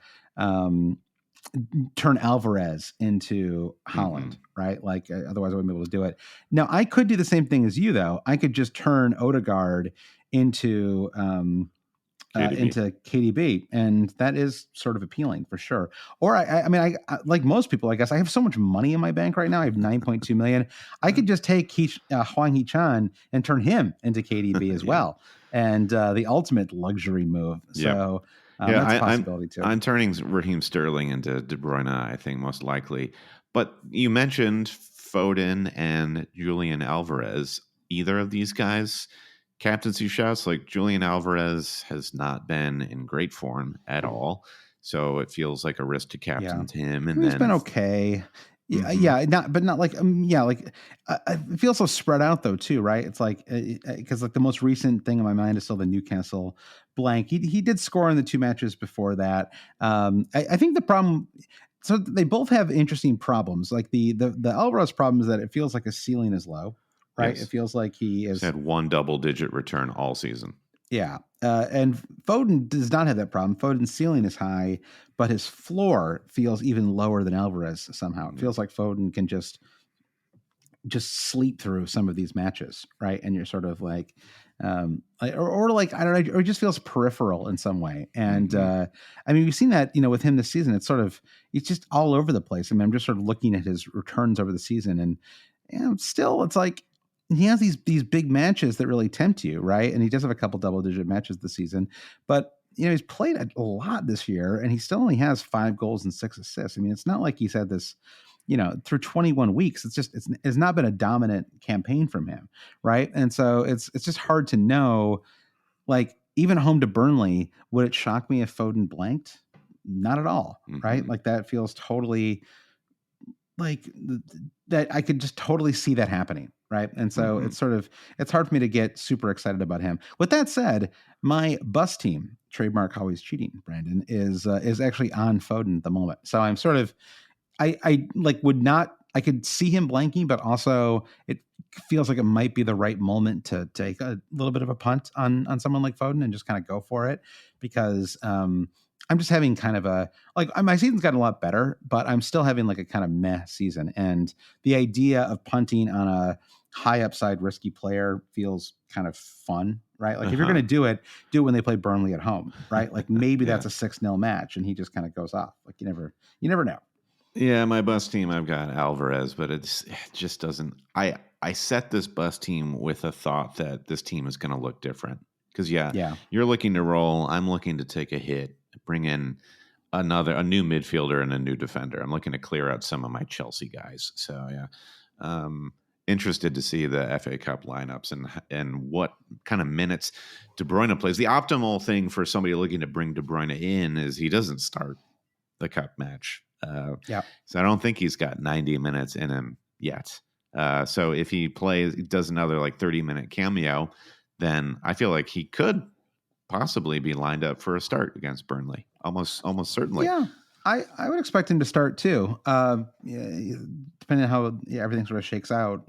turn Alvarez into Haaland, right? Like otherwise I wouldn't be able to do it. Now I could do the same thing as you, though. I could just turn Odegaard into KDB, and that is sort of appealing for sure. Or I mean, like most people, I guess I have so much money in my bank right now. I have 9.2 million. I could just take Hwang Hee-chan and turn him into KDB as well, and the ultimate luxury move. So that's a possibility too. I'm turning Raheem Sterling into De Bruyne, I think, most likely. But you mentioned Foden and Julian Alvarez. Either of these guys captaincy shots? Like Julian Alvarez has not been in great form at all, so it feels like a risk to captain him. And he's been okay. Not like it feels so spread out though too, right? It's like because like the most recent thing in my mind is still the Newcastle blank. He did score in the two matches before that. I think the problem. So they both have interesting problems. Like the Alvarez problem is that it feels like his ceiling is low. Right. Yes. It feels like he's had one double-digit return all season. Yeah. And Foden does not have that problem. Foden's ceiling is high, but his floor feels even lower than Alvarez somehow. It feels like Foden can just sleep through some of these matches, right? And you're sort of like, or like, I don't know, or it just feels peripheral in some way. And I mean, we've seen that, with him this season. It's just all over the place. I mean, I'm just sort of looking at his returns over the season, and still it's like, he has these big matches that really tempt you, right? And he does have a couple double-digit matches this season, but he's played a lot this year, and he still only has 5 goals and 6 assists. I mean, it's not like he's had this, through 21 weeks. It's not been a dominant campaign from him, right? And so it's just hard to know. Like even home to Burnley, would it shock me if Foden blanked? Not at all, right? Like that feels totally like that. I could just totally see that happening. Right. And so it's hard for me to get super excited about him. With that said, my bus team, trademark always cheating, Brandon, is actually on Foden at the moment. So I'm sort of, I could see him blanking, but also it feels like it might be the right moment to take a little bit of a punt on someone like Foden and just kind of go for it, because I'm just having kind of my season's gotten a lot better, but I'm still having like a kind of meh season. And the idea of punting on a high upside risky player feels kind of fun, right? Like if you're going to do it when they play Burnley at home, right? Like maybe that's a 6-0 match and he just kind of goes off. Like you never know. Yeah, my bus team, I've got Alvarez, but it just doesn't. I set this bus team with a thought that this team is going to look different, because you're looking to roll. I'm looking to take a hit, bring in a new midfielder and a new defender. I'm looking to clear out some of my Chelsea guys. So interested to see the FA Cup lineups and what kind of minutes De Bruyne plays. The optimal thing for somebody looking to bring De Bruyne in is he doesn't start the cup match. So I don't think he's got 90 minutes in him yet. So if he does another like 30-minute cameo, then I feel like he could possibly be lined up for a start against Burnley. Almost certainly. Yeah. I would expect him to start too. Depending on how everything sort of shakes out,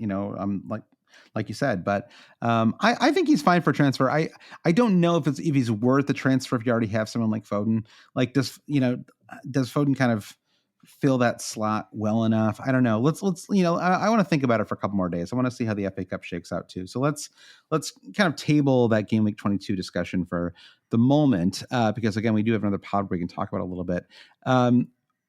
like you said. But I think he's fine for transfer. I don't know if he's worth the transfer if you already have someone like Foden. Like does Foden kind of fill that slot well enough. I don't know. Let's I want to think about it for a couple more days. I want to see how the FA Cup shakes out too. So let's kind of table that Game Week 22 discussion for the moment, because again, we do have another pod where we can talk about it a little bit.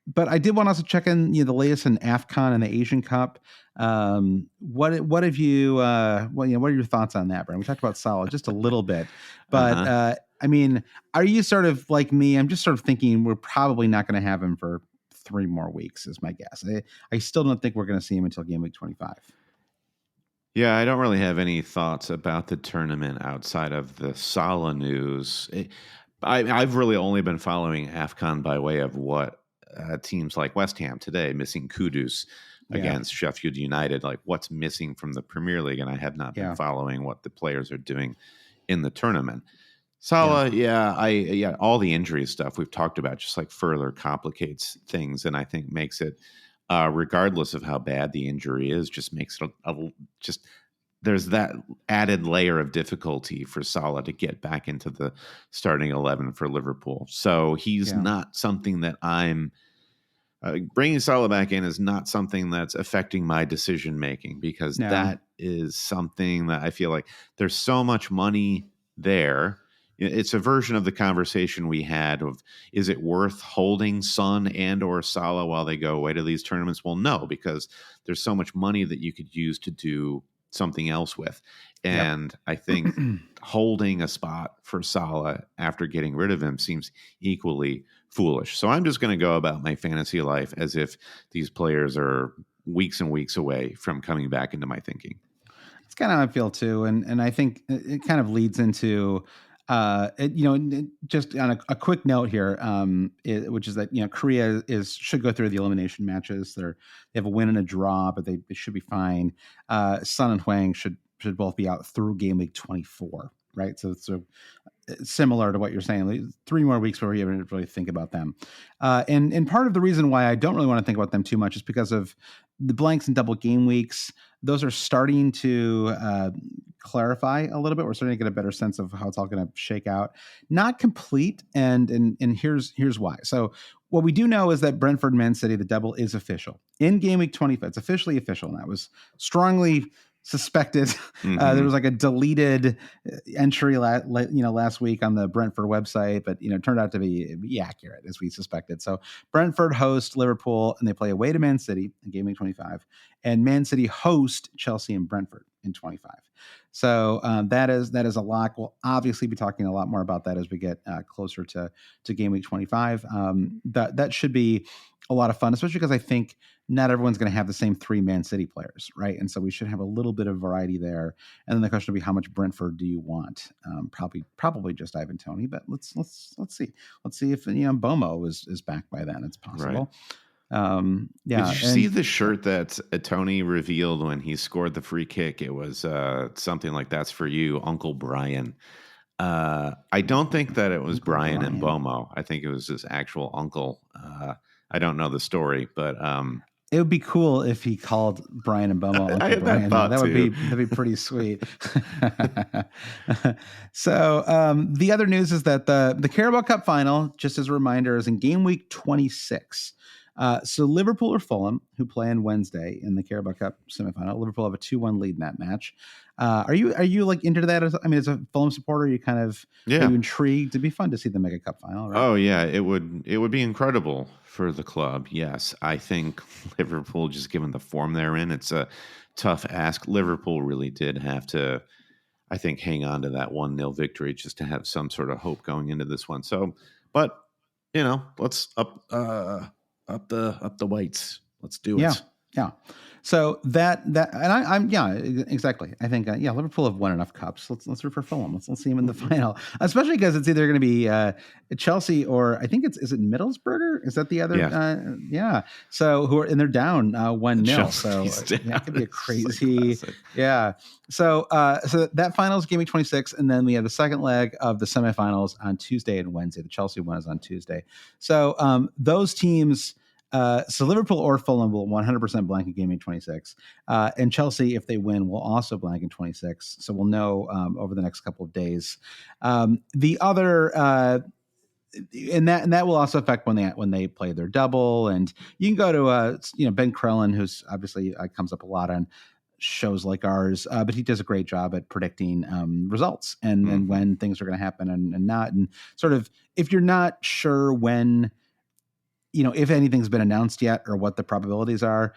But I did want to also check in, the latest in AFCON and the Asian Cup. What have you? What are your thoughts on that, Brian? We talked about Salah just a little bit, but I mean, are you sort of like me? I'm just sort of thinking we're probably not going to have him for 3 more weeks, is my guess. I still don't think we're going to see him until Game Week 25. Yeah, I don't really have any thoughts about the tournament outside of the Salah news. I've really only been following AFCON by way of what teams like West Ham today, missing Kudus against Sheffield United, like what's missing from the Premier League, and I have not been following what the players are doing in the tournament. Salah, all the injury stuff we've talked about just like further complicates things, and I think makes it, regardless of how bad the injury is, just makes it just there's that added layer of difficulty for Salah to get back into the starting 11 for Liverpool. So he's not something that I'm bringing Salah back in is not something that's affecting my decision making, because that is something that I feel like there's so much money there. It's a version of the conversation we had of, is it worth holding Son and or Salah while they go away to these tournaments? Well, no, because there's so much money that you could use to do something else with. And I think holding a spot for Salah after getting rid of him seems equally foolish. So I'm just going to go about my fantasy life as if these players are weeks and weeks away from coming back into my thinking. It's kind of how I feel too. And I think it kind of leads into, just on a quick note here, which is that, Korea should go through the elimination matches. They have a win and a draw, but they should be fine. Son and Hwang should both be out through Game Week 24, right? So similar to what you're saying, like 3 more weeks before you even really think about them. And part of the reason why I don't really want to think about them too much is because of the blanks and double game weeks. Those are starting to clarify a little bit. We're starting to get a better sense of how it's all going to shake out. Not complete, and here's why. So what we do know is that Brentford Man City, the double, is official in Game Week 25. It's officially official, and that was strongly suspected. There was like a deleted entry last week on the Brentford website, but it turned out to be accurate as we suspected. So Brentford host Liverpool, and they play away to Man City in Game Week 25, and Man City host Chelsea and Brentford in 25. So that is a lock. We'll obviously be talking a lot more about that as we get closer to Game Week 25. That should be a lot of fun, especially because I think not everyone's going to have the same 3 Man City players, right? And so we should have a little bit of variety there. And then the question will be, how much Brentford do you want? Probably just Ivan Toney, but let's see. Let's see if Bomo is back by then. It's possible. Right. Did you see the shirt that Toney revealed when he scored the free kick? It was something like, "That's for you, Uncle Brian." I don't think that it was Brian and Bomo. I think it was his actual uncle. I don't know the story, but it would be cool if he called Brian and Bomo Uncle Brian. That'd be pretty sweet. So the other news is that the Carabao Cup final, just as a reminder, is in Game Week 26. So Liverpool or Fulham, who play on Wednesday in the Carabao Cup semifinal. Liverpool have a 2-1 lead in that match. Are you like into that? As a Fulham supporter, you kind of are you intrigued? It'd be fun to see them make a cup final, right? Oh yeah, it would be incredible for the club. Yes, I think Liverpool, just given the form they're in, it's a tough ask. Liverpool really did have to, I think, hang on to that 1-0 victory just to have some sort of hope going into this one. So, but let's up the whites. Let's do it. Yeah. So that and I'm exactly. I think Liverpool have won enough cups. Let's root for Fulham. Let's see them in the final, especially because it's either going to be Chelsea or I think is it Middlesbrough? Is that the other? So they're down 1-0. So that could be a crazy. So that final is Game Week 26, and then we have the second leg of the semifinals on Tuesday and Wednesday. The Chelsea one is on Tuesday. So those teams. So Liverpool or Fulham will 100% blank in Game Week 26. And Chelsea, if they win, will also blank in 26. So we'll know over the next couple of days. The other and that will also affect when they play their double. And you can go to Ben Krellin, who's obviously comes up a lot on shows like ours, but he does a great job at predicting results and when things are going to happen and not. And sort of, if you're not sure when, if anything's been announced yet or what the probabilities are,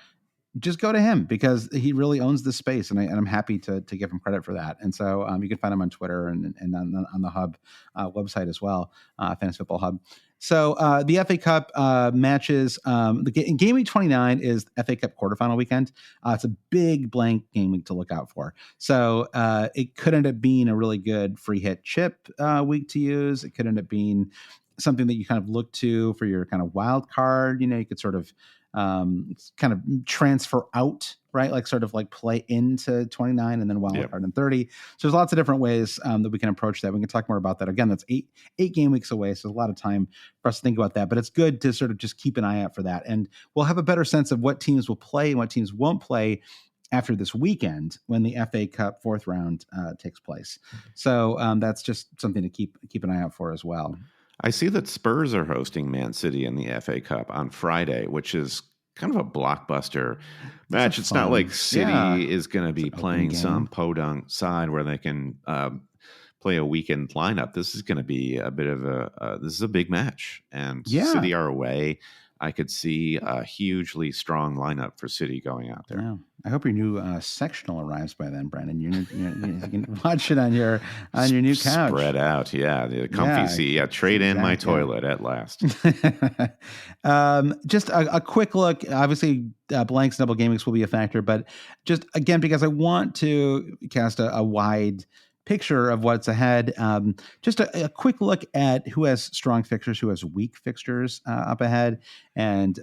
just go to him, because he really owns this space, and I'm happy to give him credit for that. And so you can find him on Twitter and on the Hub website as well, Fantasy Football Hub. So the FA Cup matches, in GW29 is FA Cup quarterfinal weekend. It's a big blank game week to look out for. So it could end up being a really good free hit chip week to use. It could end up being something that you kind of look to for your kind of wild card. You could sort of kind of transfer out, right? Like sort of like play into 29 and then wild card in 30. So there's lots of different ways that we can approach that. We can talk more about that. Again, that's eight game weeks away. So there's a lot of time for us to think about that, but it's good to sort of just keep an eye out for that. And we'll have a better sense of what teams will play and what teams won't play after this weekend when the FA Cup fourth round takes place. So that's just something to keep an eye out for as well. I see that Spurs are hosting Man City in the FA Cup on Friday, which is kind of a blockbuster match. It's not like City is going to be playing some podunk side where they can play a weekend lineup. This is going to be a bit of this is a big match, and City are away. I could see a hugely strong lineup for City going out there. Yeah. I hope your new sectional arrives by then, Brandon. You can watch it on your new couch. Spread out, the comfy seat. Trade in my toilet at last. Just a quick look. Obviously, blanks, double game weeks will be a factor, but just again, because I want to cast a wide picture of what's ahead. Just a quick look at who has strong fixtures, who has weak fixtures up ahead. And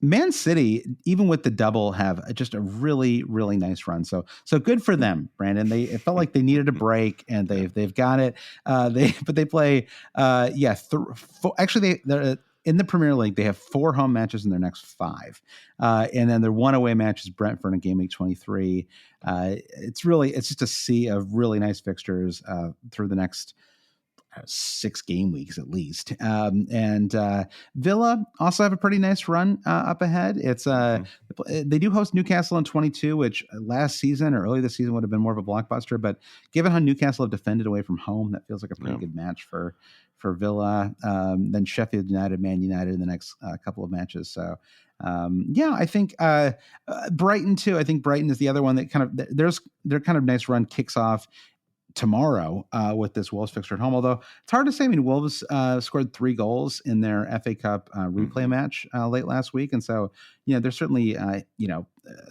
Man City, even with the double, have just a really, really nice run. So good for them, Brandon. It felt like they needed a break, and they've got it. They play actually they're in the Premier League. They have 4 home matches in their next 5, and then their one away match is Brentford in Gameweek 23. It's just a sea of really nice fixtures through the next 6 game weeks at least. And Villa also have a pretty nice run up ahead. It's they do host Newcastle in 22, which last season or early this season would have been more of a blockbuster. But given how Newcastle have defended away from home, that feels like a pretty good match for Villa. Then Sheffield United, Man United in the next couple of matches. So I think Brighton too. I think Brighton is the other one that kind of their kind of nice run kicks off tomorrow with this Wolves fixture at home. Although it's hard to say. I mean, Wolves scored 3 goals in their FA Cup replay match late last week, and so they're certainly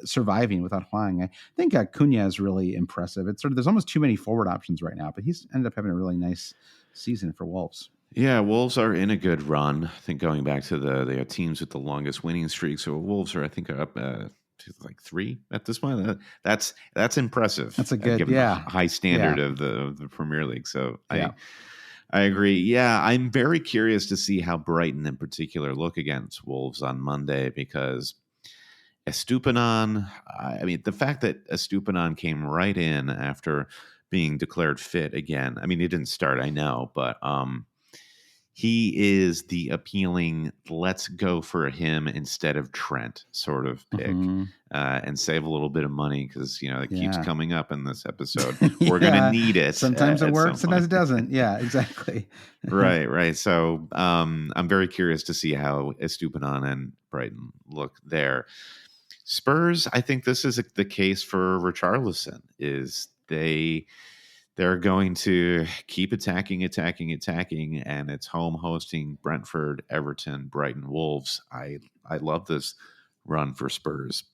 surviving without Hwang. I think Cunha is really impressive. It's sort of there's almost too many forward options right now, but he's ended up having a really nice season for Wolves. Yeah, Wolves are in a good run. I think going back to they are teams with the longest winning streak. So Wolves are, I think, up to like 3 at this point. That's impressive. That's a good, the high standard of the Premier League. So I agree. Yeah, I'm very curious to see how Brighton in particular look against Wolves on Monday, because Estupiñán, I mean, the fact that Estupiñán came right in after being declared fit again. I mean, he didn't start, I know, but he is the appealing, let's go for him instead of Trent sort of pick, and save a little bit of money, because, it keeps coming up in this episode. We're going to need it. Sometimes it works, sometimes it doesn't. Yeah, exactly. Right. So I'm very curious to see how Estupiñán and Brighton look there. Spurs, I think this is the case for Richarlison, is they're going to keep attacking, and it's home hosting Brentford, Everton, Brighton, Wolves. I love this run for Spurs.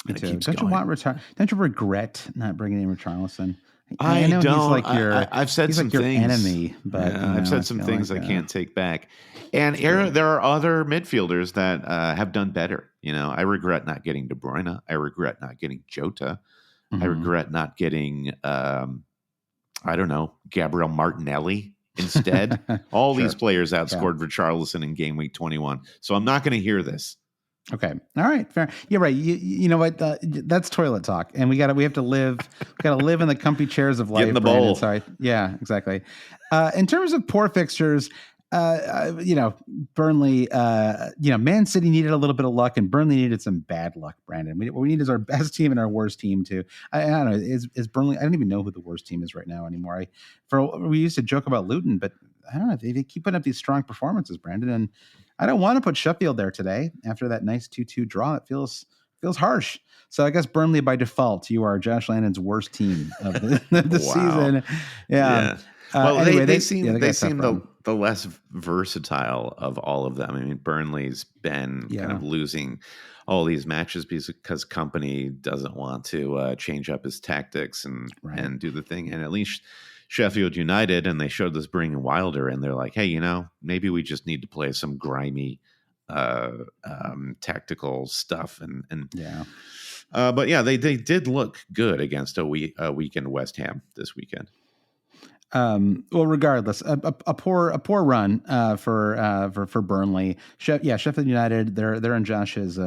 Me too. Don't you regret not bringing in Richarlison? I know don't. He's like I've said some things. Enemy, but I've said some things I can't take back. And there are other midfielders that have done better. I regret not getting De Bruyne. I regret not getting Jota. I regret not getting, Gabriel Martinelli instead. All these players outscored Richarlison in Gameweek 21. So I'm not going to hear this. Okay. All right. Fair. You're right. You know what? That's toilet talk, and we have to live. We got to live in the comfy chairs of life. Get in the bowl. So yeah, exactly. In terms of poor fixtures, Burnley. Man City needed a little bit of luck, and Burnley needed some bad luck. Brandon, what we need is our best team and our worst team too. I don't know. Is Burnley? I don't even know who the worst team is right now anymore. We used to joke about Luton, but I don't know. They keep putting up these strong performances, Brandon, and I don't want to put Sheffield there today after that nice 2-2 draw. It feels harsh. So I guess Burnley by default, you are Josh Lannon's worst team of the season. Yeah. Well, anyway, they seem the less versatile of all of them. I mean, Burnley's been kind of losing all these matches because Company doesn't want to change up his tactics and do the thing. And at least Sheffield United, and they showed this bringing Wilder, and they're like, hey, maybe we just need to play some grimy tactical stuff. But yeah, they did look good against a weakened West Ham this weekend. Well, regardless, a poor run for Burnley. Sheffield United, they're in Josh's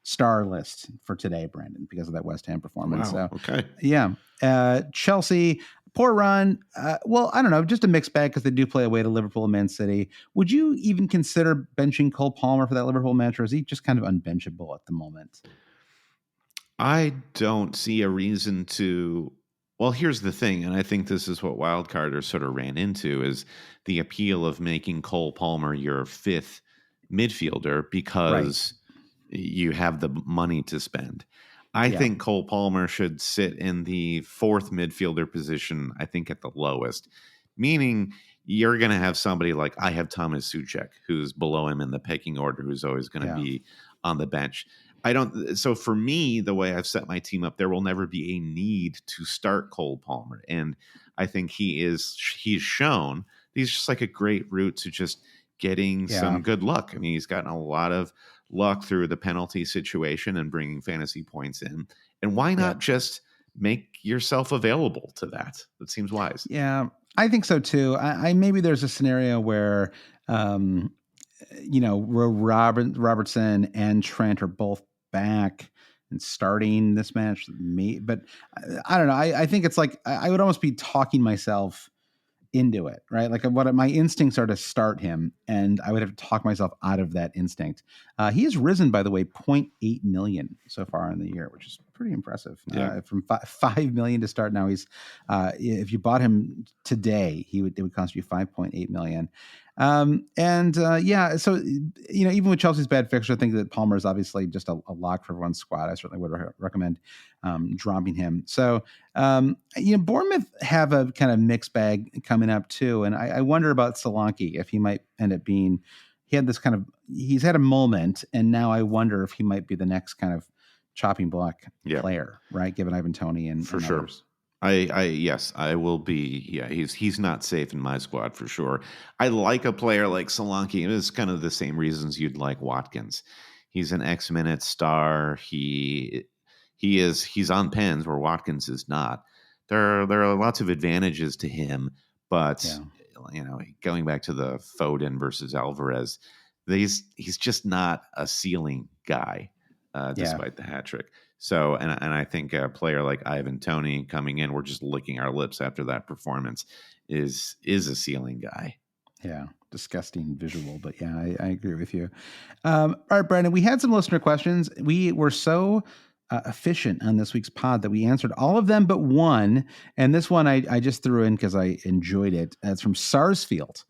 star list for today, Brandon, because of that West Ham performance. Wow. So, okay. Yeah. Chelsea, poor run. Well, I don't know, just a mixed bag because they do play away to Liverpool and Man City. Would you even consider benching Cole Palmer for that Liverpool match, or is he just kind of unbenchable at the moment? I don't see a reason to. Well, here's the thing, and I think this is what Wildcarders sort of ran into, is the appeal of making Cole Palmer your fifth midfielder because you have the money to spend. I think Cole Palmer should sit in the fourth midfielder position, I think at the lowest, meaning you're going to have somebody like I have Thomas Souček, who's below him in the pecking order, who's always going to be on the bench. So for me, the way I've set my team up, there will never be a need to start Cole Palmer. And I think he's shown he's just like a great route to just getting some good luck. I mean, he's gotten a lot of luck through the penalty situation and bringing fantasy points in. And why not just make yourself available to that? That seems wise. Yeah, I think so too. I maybe there's a scenario where, Robertson and Trent are both back and starting this match. But I don't know. I think it's like I would almost be talking myself into it, right? Like my instincts are to start him, and I would have to talk myself out of that instinct. He has risen, by the way, 0.8 million so far in the year, which is pretty impressive. From 5 million to start now, he's if you bought him today, it would cost you 5.8 million. So even with Chelsea's bad fixture, I think that Palmer is obviously just a lock for everyone's squad. I certainly would recommend dropping him. So Bournemouth have a kind of mixed bag coming up too, and I wonder about Solanke, if he might end up being. He's had a moment, and now I wonder if he might be the next kind of chopping block player, right? Given Ivan Toney and sure. Others. I will be. Yeah, he's not safe in my squad for sure. I like a player like Solanke. It's kind of the same reasons you'd like Watkins. He's an X-minute star. He's on pens where Watkins is not. There are lots of advantages to him, but going back to the Foden versus Alvarez, he's just not a ceiling guy, despite the hat trick. So, and I think a player like Ivan Toney coming in, we're just licking our lips after that performance, is a ceiling guy. Yeah, disgusting visual, but yeah, I agree with you. All right, Brandon, we had some listener questions. We were so efficient on this week's pod that we answered all of them but one, and this one I just threw in because I enjoyed it. It's from Sarsfield.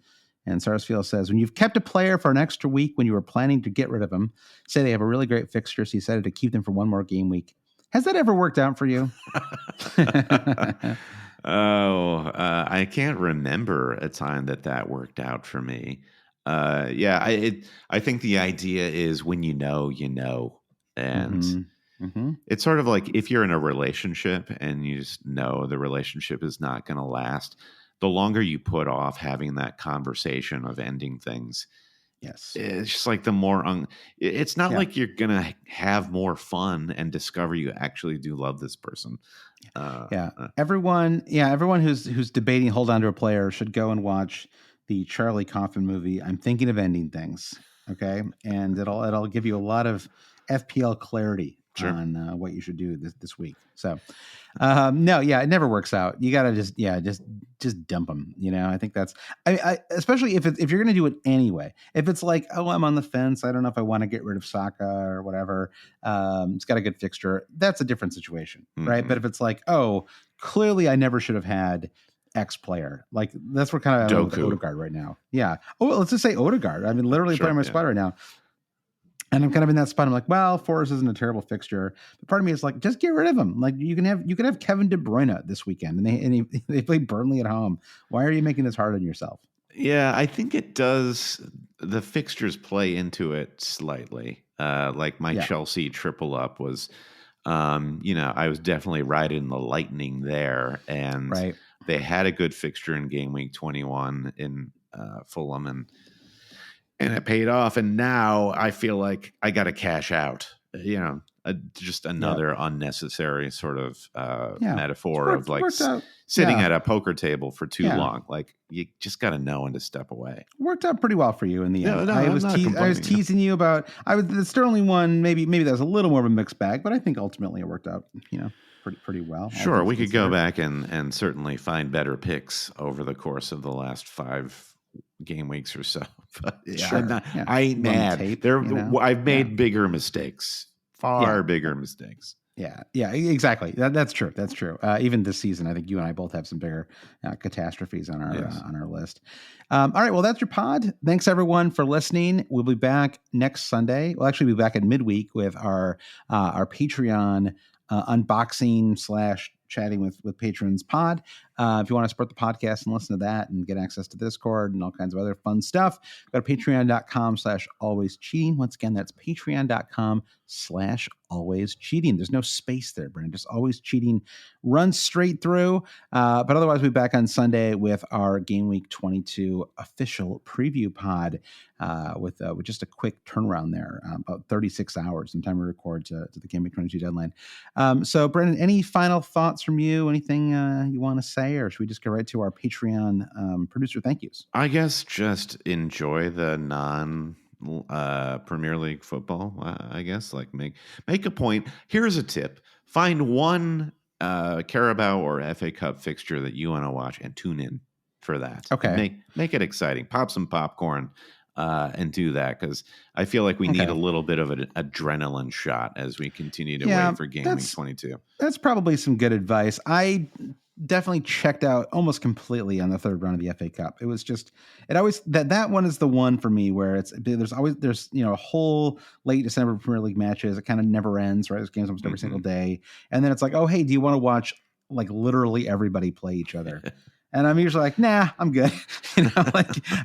And Sarsfield says, when you've kept a player for an extra week when you were planning to get rid of them, say they have a really great fixture, so you decided to keep them for one more game week. Has that ever worked out for you? I can't remember a time that worked out for me. I think the idea is when you know. And it's sort of like if you're in a relationship and you just know the relationship is not going to last, the longer you put off having that conversation of ending things, it's just like the more it's not like you're gonna have more fun and discover you actually do love this person. Everyone who's debating hold on to a player should go and watch the Charlie Kaufman movie I'm Thinking of Ending Things. Okay, and it'll give you a lot of FPL clarity on what you should do this week. So, no, yeah, it never works out. You gotta just dump them. I think that's I especially if you're gonna do it anyway. If it's like, oh, I'm on the fence, I don't know if I want to get rid of Saka or whatever. It's got a good fixture. That's a different situation, right? But if it's like, oh, clearly I never should have had X player, like that's what kind of with Odegaard right now. Yeah. Oh, well, let's just say Odegaard. I mean, literally playing my spot right now. And I'm kind of in that spot. I'm like, well, Forest isn't a terrible fixture. But part of me is like, just get rid of him. Like you can have Kevin De Bruyne this weekend, and they play Burnley at home. Why are you making this hard on yourself? Yeah, I think it does. The fixtures play into it slightly. Like my Chelsea triple up was, I was definitely riding the lightning there, and they had a good fixture in game week 21 in Fulham, and it paid off. And now I feel like I got to cash out, just another unnecessary sort of metaphor of like sitting at a poker table for too long. Like you just got to know when to step away. Worked out pretty well for you in the end. I was teasing you about, the Sterling one. Maybe that was a little more of a mixed bag, but I think ultimately it worked out, pretty well. Sure. We could go back and certainly find better picks over the course of the last 5 game weeks or so. But I ain't mad. I've made bigger mistakes, far bigger mistakes. Yeah, exactly. That's true. That's true. Even this season, I think you and I both have some bigger catastrophes on our list. All right. Well, that's your pod. Thanks everyone for listening. We'll be back next Sunday. We'll actually be back at midweek with our Patreon unboxing / chatting with patrons pod. If you want to support the podcast and listen to that and get access to Discord and all kinds of other fun stuff, go to patreon.com/alwayscheating. Once again, that's patreon.com/alwayscheating. There's no space there, Brandon. Just always cheating. Run straight through. But otherwise, we'll be back on Sunday with our Game Week 22 official preview pod with just a quick turnaround there, about 36 hours from time we record to the Game Week 22 deadline. So, Brendan, any final thoughts from you? Anything you want to say, or should we just go right to our Patreon producer thank yous? I guess just enjoy the Premier League football. I guess like make a point. Here's a tip: find one Carabao or FA Cup fixture that you want to watch and tune in for that. Okay, make it exciting. Pop some popcorn. And do that, because I feel like we need a little bit of an adrenaline shot as we continue to wait for Game Week 22. That's probably some good advice. I definitely checked out almost completely on the third round of the FA Cup. It was just, it always, that one is the one for me where there's a whole late December Premier League matches. It kind of never ends, right? There's games almost every single day. And then it's like, oh, hey, do you want to watch like literally everybody play each other? And I'm usually like, nah, I'm good.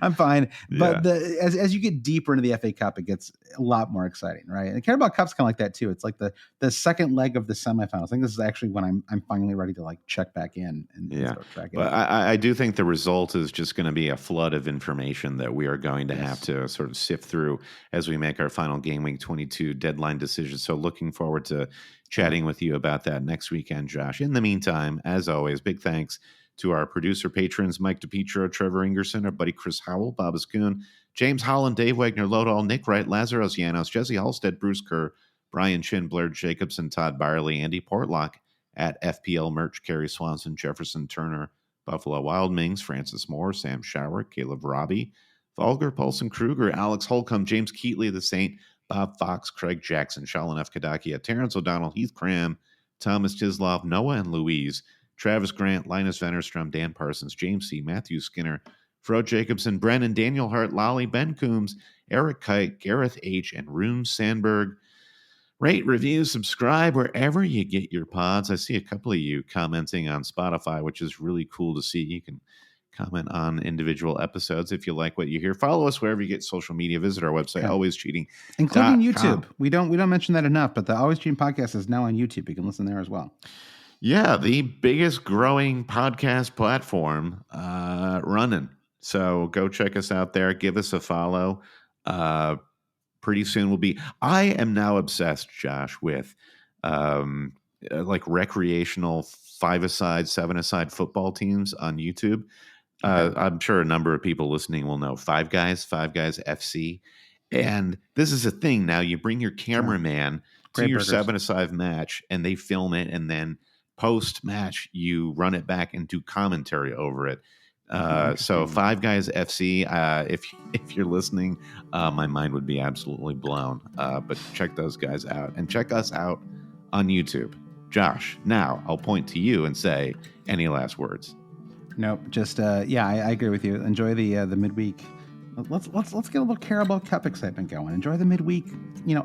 I'm fine. But as you get deeper into the FA Cup, it gets a lot more exciting, right? And the Carabao Cup's kind of like that too. It's like the second leg of the semifinals. I think this is actually when I'm finally ready to like check back in and start tracking. But I do think the result is just going to be a flood of information that we are going to have to sort of sift through as we make our final Game Week 22 deadline decision. So looking forward to chatting with you about that next weekend, Josh. In the meantime, as always, big thanks to our producer patrons, Mike DePietro, Trevor Ingerson, our buddy Chris Howell, Bob Ascoon, James Holland, Dave Wagner, Lodall, Nick Wright, Lazaros Llanos, Jesse Halstead, Bruce Kerr, Brian Chin, Blair Jacobson, Todd Byerly, Andy Portlock at FPL Merch, Kerry Swanson, Jefferson Turner, Buffalo Wild Mings, Francis Moore, Sam Shower, Caleb Robbie, Volger, Paulson Kruger, Alex Holcomb, James Keatley, The Saint, Bob Fox, Craig Jackson, Shalin F. Kadakia, Terrence O'Donnell, Heath Cram, Thomas Tislov, Noah and Louise, Travis Grant, Linus Vennerstrom, Dan Parsons, James C., Matthew Skinner, Fro Jacobson, Brennan, Daniel Hart, Lolly, Ben Coombs, Eric Kite, Gareth H., and Rune Sandberg. Rate, review, subscribe wherever you get your pods. I see a couple of you commenting on Spotify, which is really cool to see. You can comment on individual episodes if you like what you hear. Follow us wherever you get social media. Visit our website, alwayscheating.com. Including YouTube. We don't mention that enough, but the Always Cheating podcast is now on YouTube. You can listen there as well. Yeah, the biggest growing podcast platform running. So go check us out there. Give us a follow. Pretty soon we'll be. I am now obsessed, Josh, with like recreational 5-a-side, 7-a-side football teams on YouTube. I'm sure a number of people listening will know Five Guys FC. And this is a thing now. You bring your cameraman to your burgers. 7-5 match, and they film it, and then post-match you run it back and do commentary over it. So Five Guys FC, if you're listening, my mind would be absolutely blown. But check those guys out, and check us out on YouTube. Josh, now I'll point to you and say, any last words? Nope. Just I agree with you. Enjoy the midweek. Let's get a little Carabao Cup excitement going. Enjoy the midweek.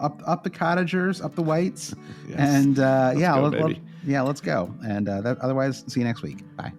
Up the Cottagers, up the Whites, yes. And let's go. And otherwise, see you next week. Bye.